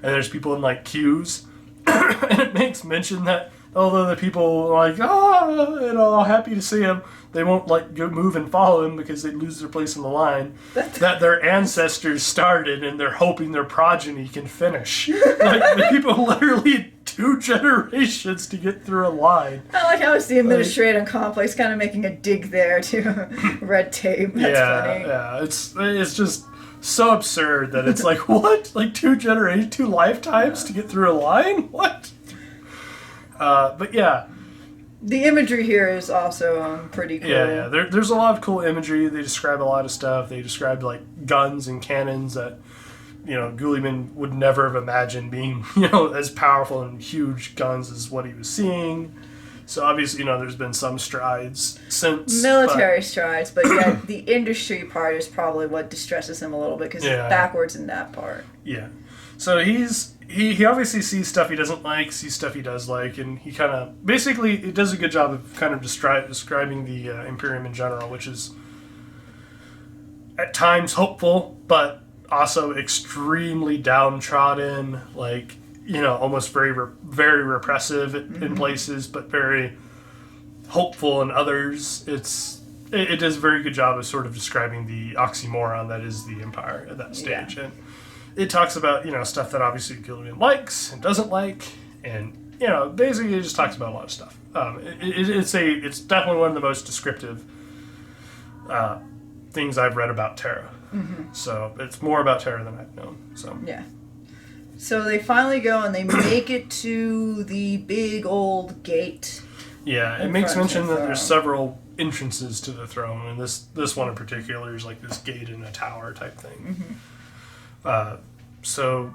And there's people in, like, queues. And it makes mention that although the people are like, happy to see him, they won't, like, go move and follow him because they'd lose their place in the line. That their ancestors started and they're hoping their progeny can finish. Like, the people literally 2 generations to get through a line. I like how it's the administrative complex kind of making a dig there to red tape. That's funny. Yeah, it's just... so absurd that it's like, what? Like 2 generations, 2 lifetimes to get through a line? What? But yeah. The imagery here is also pretty cool. Yeah. There's a lot of cool imagery. They describe a lot of stuff. They describe like guns and cannons that, Guilliman would never have imagined being, as powerful and huge guns as what he was seeing. So obviously, there's been some strides since. Military strides, but yeah, the industry part is probably what distresses him a little bit because he's backwards in that part. Yeah. So he obviously sees stuff he doesn't like, sees stuff he does like, and he kind of... Basically, it does a good job of kind of describing the Imperium in general, which is at times hopeful, but also extremely downtrodden, like... almost very repressive in places, but very hopeful in others. It does a very good job of sort of describing the oxymoron that is the Empire at that stage. Yeah. And it talks about, stuff that obviously Guilliman likes and doesn't like, and, basically it just talks about a lot of stuff. It's definitely one of the most descriptive things I've read about Terra. Mm-hmm. So it's more about Terra than I've known. So yeah. So they finally go and they make it to the big old gate. Yeah, it makes mention that there's several entrances to the throne, and this one in particular is like this gate in a tower type thing. Mm-hmm. So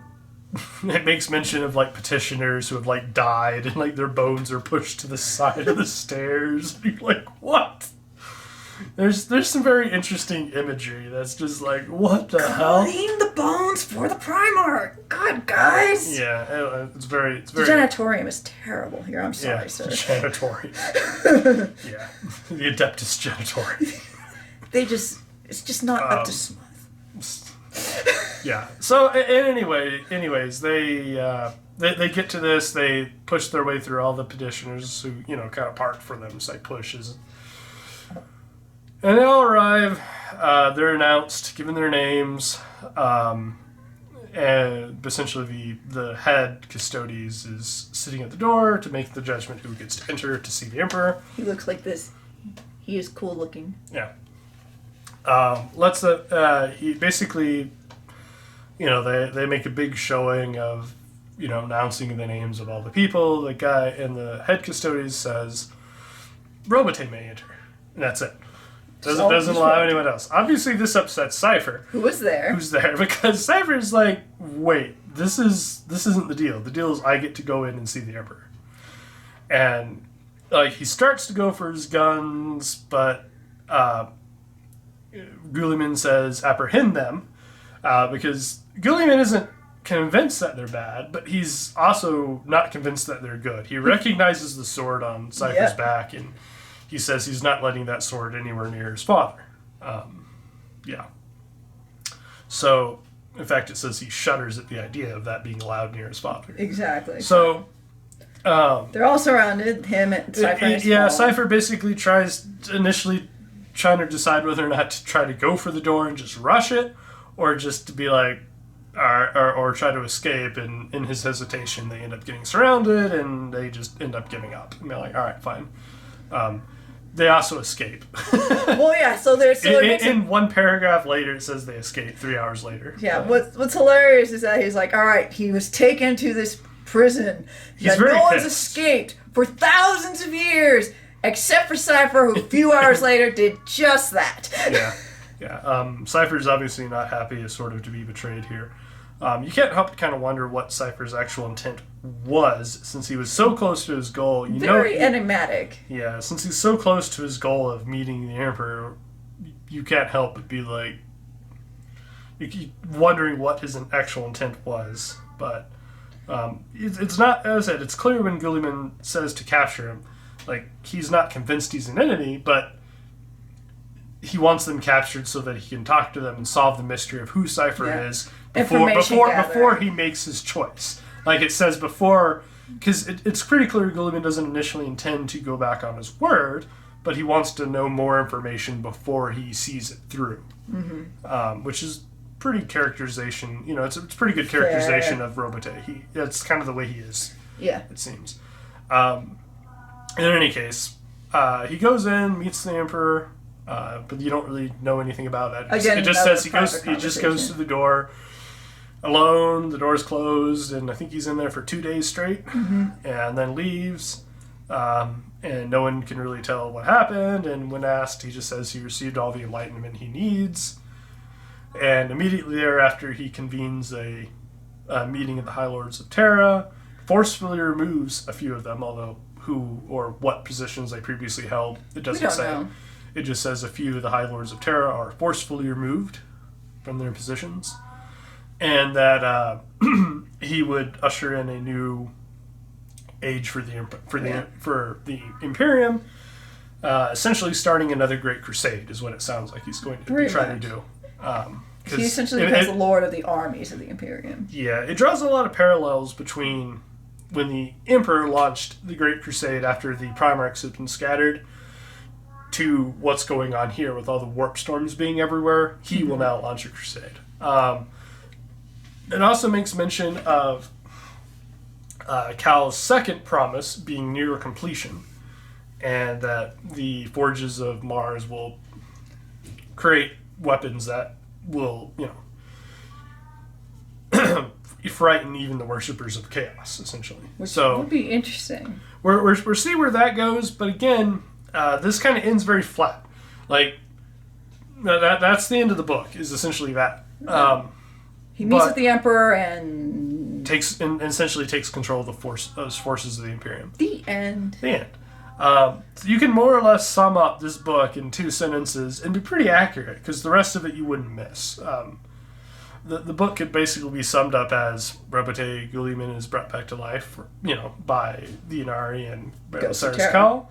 it makes mention of like petitioners who have like died and like their bones are pushed to the side of the stairs. You're like, what? There's some very interesting imagery that's just like, what the hell? Clean the bones for the Primarch. God, guys. Yeah, it's very. The janitorium is terrible here. I'm sorry, sir. Janitorium. Yeah, the Adeptus janitorium. It's just not up to snuff. Yeah. So anyways, they get to this. They push their way through all the petitioners who kind of park for them. It's like pushes. And they all arrive, they're announced, given their names, and essentially the head custodes is sitting at the door to make the judgment who gets to enter to see the Emperor. He looks like this. He is cool looking. Yeah. He basically, they make a big showing of, announcing the names of all the people. The guy and the head custodes says, Robite may enter. And that's it. Doesn't allow anyone else. Obviously, this upsets Cypher. Who's there? Because Cypher's like, wait, this isn't the deal. The deal is I get to go in and see the Emperor. And like, he starts to go for his guns, but Guilliman says apprehend them, because Guilliman isn't convinced that they're bad, but he's also not convinced that they're good. He recognizes the sword on Cypher's back, and he says he's not letting that sword anywhere near his father. So, in fact, it says he shudders at the idea of that being allowed near his father. Exactly. So, they're all surrounded, him and Cypher. Cypher basically initially trying to decide whether or not to try to go for the door and just rush it, or just to be like, or try to escape, and in his hesitation they end up getting surrounded and they just end up giving up. And they're like, alright, fine. They also escape. Well, yeah, so there's... in one paragraph later, it says they escape 3 hours later. Yeah, what's hilarious is that he's like, alright, he was taken to this prison that no one's escaped for thousands of years, except for Cypher, who a few hours later did just that. Yeah. Cypher's obviously not happy to be betrayed here. You can't help but kind of wonder what Cypher's actual intent was, since he was so close to his goal. Very enigmatic. Yeah, since he's so close to his goal of meeting the Emperor, you can't help but be like, you keep wondering what his actual intent was. But it's not, as I said, it's clear when Guilliman says to capture him, like, he's not convinced he's an enemy, but he wants them captured so that he can talk to them and solve the mystery of who Cypher is before he makes his choice. Like it says before, because it's pretty clear Guilliman doesn't initially intend to go back on his word, but he wants to know more information before he sees it through. Mm-hmm. Which is pretty characterization. It's pretty good characterization of Robote. That's kind of the way he is. Yeah, it seems. In any case, he goes in, meets the Emperor. But you don't really know anything about that. It just says he just goes to the door alone, the door's closed, and I think he's in there for 2 days straight, and then leaves, and no one can really tell what happened, and when asked, he just says he received all the enlightenment he needs, and immediately thereafter he convenes a meeting of the High Lords of Terra, forcefully removes a few of them, although who or what positions they previously held, it doesn't say. Know. It just says a few of the High Lords of Terra are forcefully removed from their positions, and that he would usher in a new age for the Imperium, essentially starting another great crusade is what it sounds like he's going to be trying to do. He essentially becomes the lord of the armies of the Imperium. Yeah, it draws a lot of parallels between when the Emperor launched the Great Crusade after the Primarchs had been scattered, to what's going on here with all the warp storms being everywhere. He will now launch a crusade. It also makes mention of Cal's second promise being near completion, and that the forges of Mars will create weapons that will, frighten even the worshippers of chaos, essentially. Which would be interesting. We're see where that goes, but again, this kind of ends very flat. Like, that's the end of the book, is essentially that. He meets with the Emperor and essentially takes control of those forces of the Imperium. The end. So you can more or less sum up this book in 2 sentences and be pretty accurate, because the rest of it you wouldn't miss. The book could basically be summed up as Robote Guilliman is brought back to life, by the Inari and Belisarius Cal.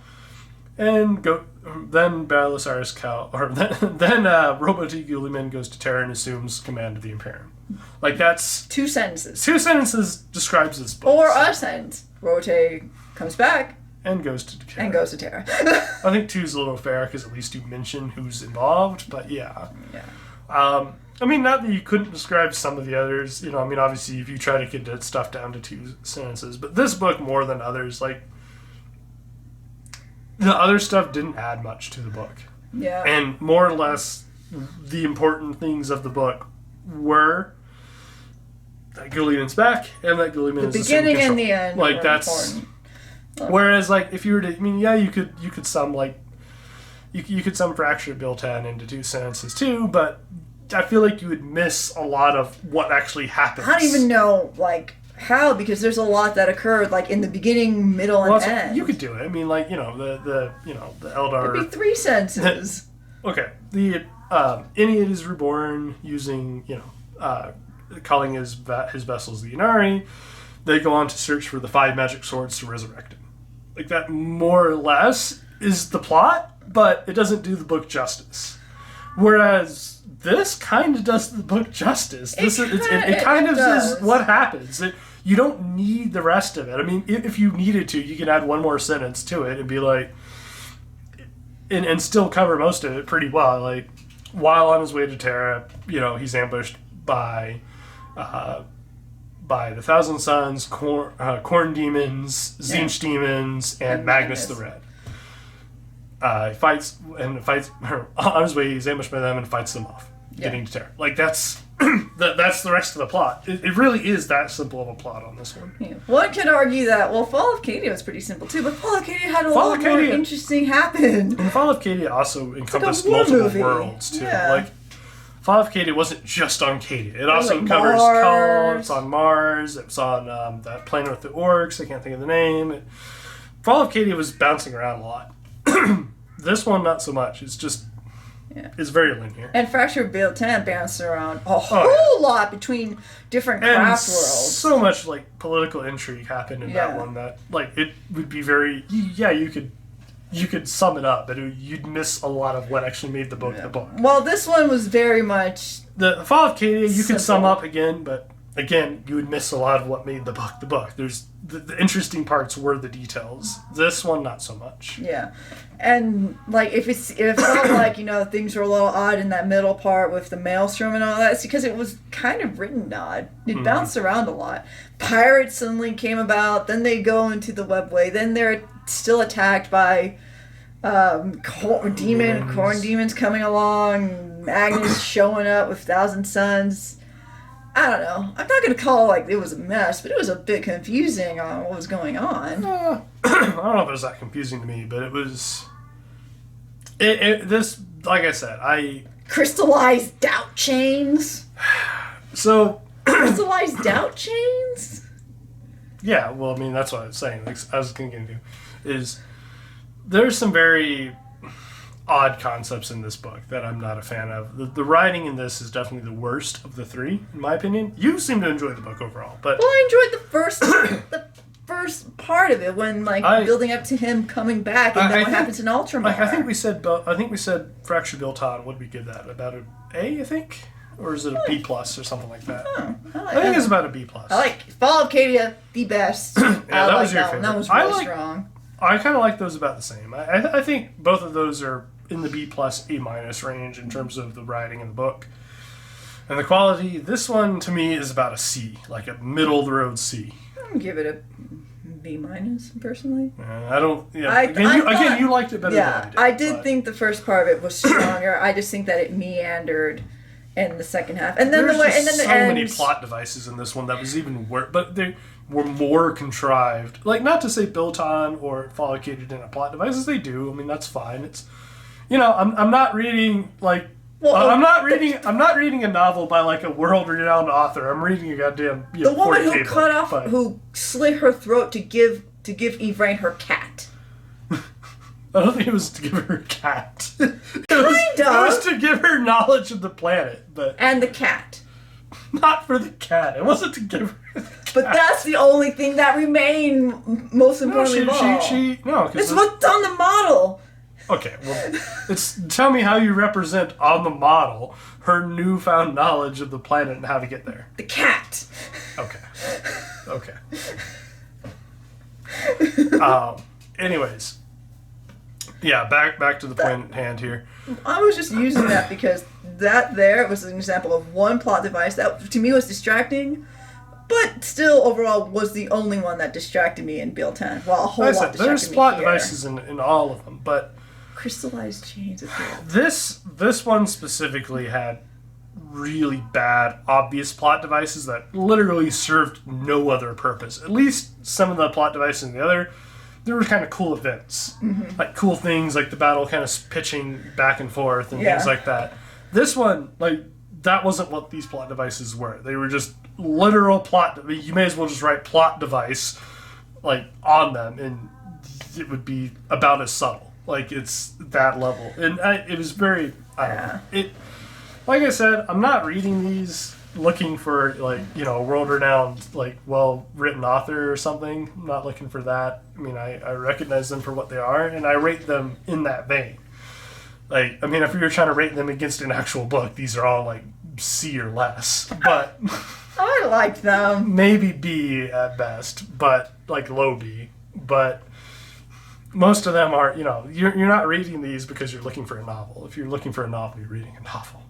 And then Belisarius Cal, then Robote Guilliman goes to Terra and assumes command of the Imperium. Like, that's 2 sentences. 2 sentences describes this book. Or a sentence. Robote comes back and goes to Terra. I think 2 is a little fair, because at least you mention who's involved. But yeah. Not that you couldn't describe some of the others. Obviously, if you try to get that stuff down to 2 sentences, but this book more than others, like, the other stuff didn't add much to the book. Yeah. And more or less, the important things of the book were that Guilliman's back and that Guilliman is the beginning and the end. Like, that's important. Whereas, like, if you were to, you could sum, like, you could sum Fractured Biltan into 2 sentences too, but I feel like you would miss a lot of what actually happens. I don't even know, like, how, because there's a lot that occurred, like, in the beginning, middle, and end. You could do it. I mean, like, the Eldar... It'd be 3 sentences. Okay. The Inuit is reborn using, calling his vessels the Inari. They go on to search for the 5 magic swords to resurrect him. Like, that more or less is the plot, but it doesn't do the book justice. Whereas this kind of does the book justice. It kind of is what happens. You don't need the rest of it. I mean, if you needed to, you could add one more sentence to it and be like, and still cover most of it pretty well. Like, while on his way to Terra, he's ambushed by the Thousand Suns, Corn Demons, Zinch Demons, and Magnus the Red. He fights on his way. He's ambushed by them and fights them off, getting to Terra. Like, that's that's the rest of the plot. It really is that simple of a plot on this one. Yeah. One could argue that Fall of Cadia was pretty simple too, but Fall of Cadia had a lot more interesting happen. And Fall of Cadia also encompassed multiple worlds too. Yeah. Like, Fall of Cadia wasn't just on Cadia. It also covers Kull. It's on Mars. It's on that planet with the orcs. I can't think of the name. Fall of Cadia was bouncing around a lot. This one, not so much. It's just, it's very linear. And Fractured Build 10 bounced around a whole lot between different craft worlds. So much, like, political intrigue happened in that one that, like, it would be very, you could sum it up, but you'd miss a lot of what actually made the book the book. Well, this one was very much the Fall of Cadia, you could sum up again, but again, you would miss a lot of what made the book the book. There's the interesting parts were the details. This one, not so much. Yeah, and like if it felt like things were a little odd in that middle part with the maelstrom and all that, it's because it was kind of written odd. It bounced around a lot. Pirates suddenly came about, then they go into the webway, then they're still attacked by corn demons coming along, Magnus showing up with Thousand Suns. I don't know. I'm not going to call it was a mess, but it was a bit confusing on what was going on. I don't know if it was that confusing to me, but it was... This, like I said, Crystallized doubt chains? So... Crystallized doubt chains? Yeah, well, I mean, that's what I was saying. Like, I was thinking to is there's some very odd concepts in this book that I'm not a fan of. The writing in this is definitely the worst of the 3, in my opinion. You seem to enjoy the book overall, but... Well, I enjoyed the first part of it when, building up to him coming back and then what happens in Ultramar. I think we said Fractured Bilton. What did we give that? About an A, I think? Or is it a B plus or something like that? I think it's about a B plus. I like Fall of Cadia the best. That was your favorite. That was really strong. I kind of like those about the same. I think both of those are in the B plus, A minus range in terms of the writing in the book. And the quality, this one to me is about a C, like a middle of the road C. I'm give it a B minus personally. I don't. Yeah. Again, you liked it better than I did. I did think the first part of it was stronger. I just think that it meandered in the second half, and then so many plot devices in this one that was even worse, but they were more contrived. Like, not to say Bilton or Fall of Cadia didn't have plot devices, they do. I mean, that's fine. It's, I'm not reading I'm not reading a novel by a world-renowned author. I'm reading a goddamn the woman who slit her throat to give Yvraine her cat. I don't think it was to give her a cat. It was to give her knowledge of the planet, and the cat. Not for the cat. It wasn't to give her the cat. But that's the only thing that remained. Most importantly, it's what's on the model. Okay, well, tell me how you represent on the model her newfound knowledge of the planet and how to get there. The cat. Okay. Anyways. Yeah, back to the point at hand here. I was just using that because that there was an example of one plot device that to me was distracting, but still overall was the only one that distracted me in Build 10. Well, a whole lot distracted me. There's plot devices in all of them, but crystallized chains. This one specifically had really bad, obvious plot devices that literally served no other purpose. At least some of the plot devices in the other. There were kind of cool events, like cool things, like the battle kind of pitching back and forth and things like that. This one, that wasn't what these plot devices were. They were just literal plot. I mean, you may as well just write plot device like on them, and it would be about as subtle. Like it's that level, and it was very. I don't know. It, like I said, I'm not reading these looking for like a world-renowned like well-written author or something. I'm not looking for that. I mean, I recognize them for what they are, and I rate them in that vein. Like, I mean, if we were trying to rate them against an actual book, these are all like C or less. But I like them. Maybe B at best, but like low B. But most of them are, you're not reading these because you're looking for a novel. If you're looking for a novel, you're reading a novel.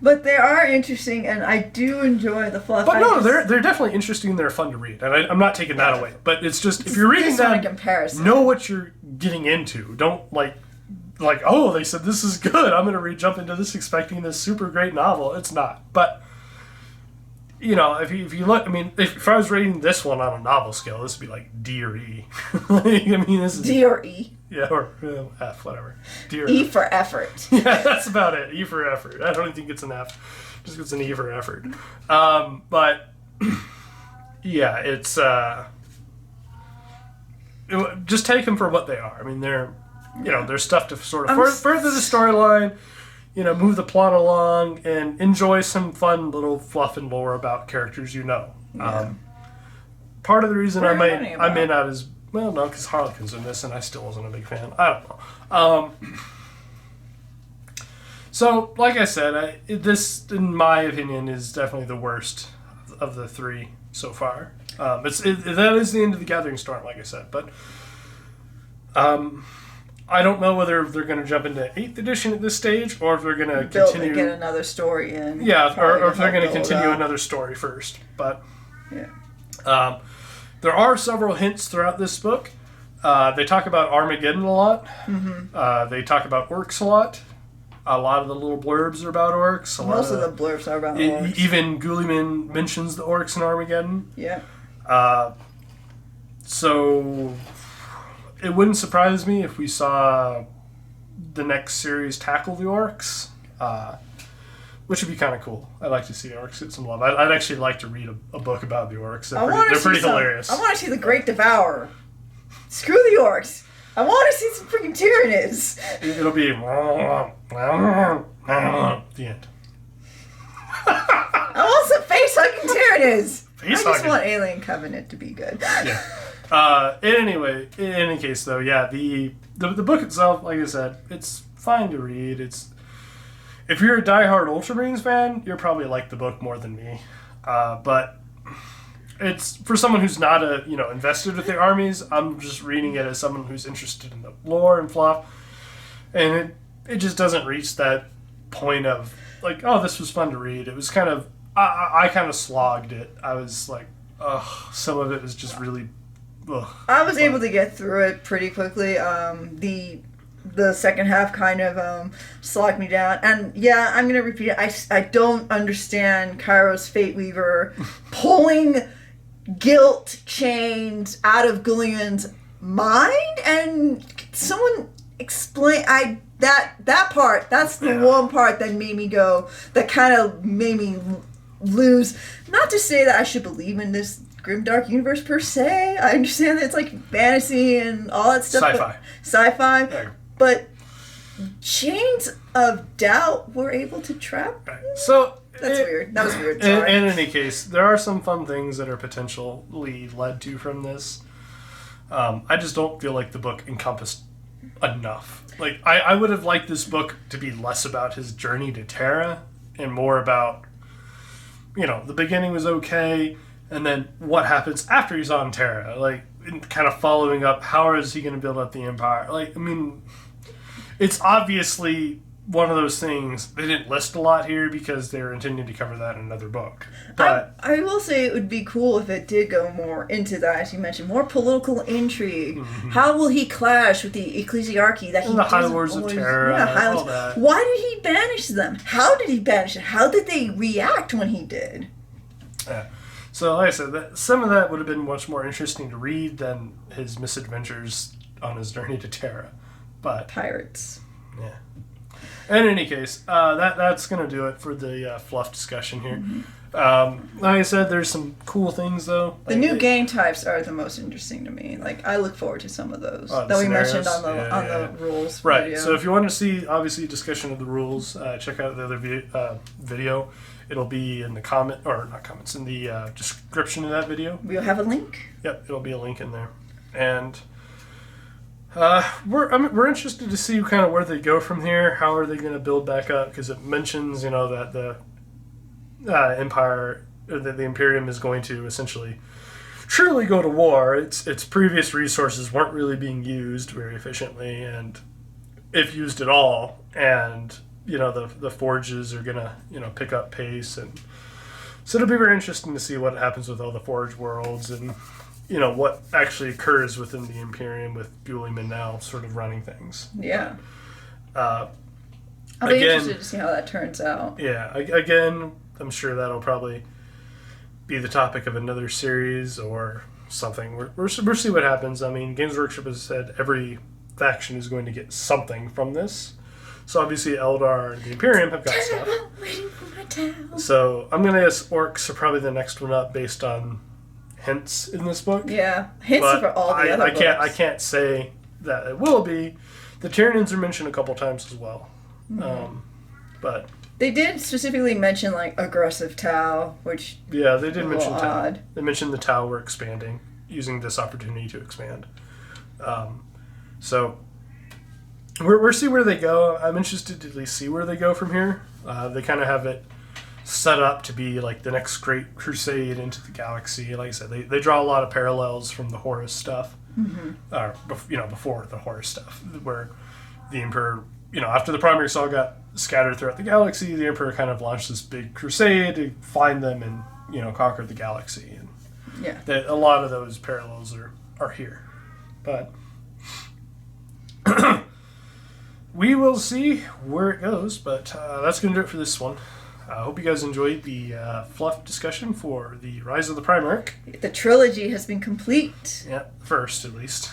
But they are interesting, and I do enjoy the fluff. But no, they're definitely interesting. They're fun to read, and I'm not taking that away. But it's just if you're reading them, know what you're getting into. Don't like oh, they said this is good. I'm going to jump into this expecting this super great novel. It's not. But if you look, I mean, if I was rating this one on a novel scale, this would be like D or E. I mean, this is D or E. Yeah, or F, whatever. D or E F. for effort. Yeah, that's about it. E for effort. I don't even think it's an F. Just it's an E for effort. But yeah, it's just take them for what they are. I mean, they're there's stuff to sort of further the storyline, move the plot along, and enjoy some fun little fluff and lore about characters Yeah. Part of the reason I may not as well, no, because Harlequin's in this, and I still wasn't a big fan. I don't know. So, like I said, this, in my opinion, is definitely the worst of the three so far. That is the end of the Gathering Storm, like I said, but I don't know whether they're going to jump into 8th edition at this stage, or if they're going to continue... get another story in. Yeah, or if they're going to continue another story first. But yeah, there are several hints throughout this book. They talk about Armageddon a lot. Mm-hmm. They talk about orcs a lot. A lot of the little blurbs are about orcs. Most of the blurbs are about orcs. Even Guilliman mentions the orcs in Armageddon. Yeah. So it wouldn't surprise me if we saw the next series tackle the orcs, which would be kind of cool. I'd like to see orcs get some love. I'd actually like to read a book about the orcs. They're pretty hilarious. I want to see the Great Devourer. Screw the orcs. I want to see some freaking Tyranids. It'll be the end. I want some face-hugging Tyranids. I just want Alien Covenant to be good. Yeah. In any case, though, yeah, the book itself, like I said, it's fine to read. If you're a diehard Ultramarines fan, you'll probably like the book more than me. But it's for someone who's not invested with the armies. I'm just reading it as someone who's interested in the lore and fluff, and it just doesn't reach that point of like, oh, this was fun to read. It was kind of I kind of slogged it. I was like, ugh, some of it was just really. Ugh. I was able to get through it pretty quickly. The second half kind of slogged me down. And yeah, I'm going to repeat it. I don't understand Cairo's Fate Weaver pulling guilt chains out of Guilliman's mind. And someone explain... That part, that's the one part that made me go... That kind of made me lose... Not to say that I should believe in this grimdark universe per se. I understand that it's like fantasy and all that stuff. Sci-fi. Yeah. But chains of doubt were able to trap. Right. So that's weird. That was weird. Sorry. In any case, there are some fun things that are potentially led to from this. I just don't feel like the book encompassed enough. Like I would have liked this book to be less about his journey to Terra and more about, the beginning was okay, and then what happens after he's on Terra. Like, kind of following up, how is he going to build up the Empire? Like, I mean, it's obviously one of those things. They didn't list a lot here because they were intending to cover that in another book. But I will say it would be cool if it did go more into that, as you mentioned, more political intrigue. Mm-hmm. How will he clash with the ecclesiarchy that he the High Lords of Terra, all that. Why did he banish them? How did he banish them? How did they react when he did? Yeah. So, like I said, some of that would have been much more interesting to read than his misadventures on his journey to Terra. But pirates. Yeah. In any case, that's going to do it for the Fluff discussion here. Like I said, there's some cool things, though. The new game types are the most interesting to me. Like, I look forward to some of those that we mentioned on the rules right. video. So if you want to see, obviously, a discussion of the rules, check out the other video. It'll be in the in the description of that video. We'll have a link. Yep, it'll be a link in there. And we're interested to see kind of where they go from here. How are they going to build back up? Because it mentions, that the Empire, that the Imperium is going to essentially truly go to war. Its previous resources weren't really being used very efficiently, and if used at all, and the forges are gonna pick up pace, and so it'll be very interesting to see what happens with all the forge worlds and what actually occurs within the Imperium with Guilliman now sort of running things. Yeah. I'll be interested to see how that turns out. Yeah. Again, I'm sure that'll probably be the topic of another series or something. We'll see what happens. I mean, Games Workshop has said every faction is going to get something from this. So obviously Eldar and the Imperium have got stuff. Waiting for my towel. So I'm going to guess Orcs are probably the next one up based on hints in this book. Yeah, hints for all the other books. I can't say that it will be. The Tyranids are mentioned a couple times as well. But they did specifically mention like aggressive Tau, which they did mention Tau. Odd. They mentioned the Tau were expanding, using this opportunity to expand. So we'll see where they go. I'm interested to at least see where they go from here. They kind of have it set up to be like the next great crusade into the galaxy. Like I said, they draw a lot of parallels from the Horus stuff, or before the Horus stuff, where the Emperor, after the primary Saw got scattered throughout the galaxy, the Emperor kind of launched this big crusade to find them and conquer the galaxy. And a lot of those parallels are here, but we will see where it goes. But that's going to do it for this one. I hope you guys enjoyed the Fluff discussion for the Rise of the Primarch. The trilogy has been complete. Yeah, first at least.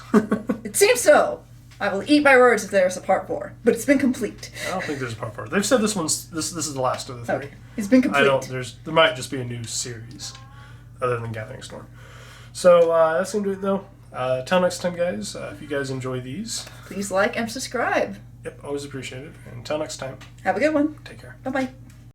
It seems so. I will eat my words if there's a part 4, but it's been complete. I don't think there's a part 4. They've said this is the last of the 3. Okay. It's been complete. There might just be a new series other than Gathering Storm. So that's going to do it though. Till next time, guys. If you guys enjoy these, please like and subscribe. Yep, always appreciate it. Until next time. Have a good one. Take care. Bye-bye.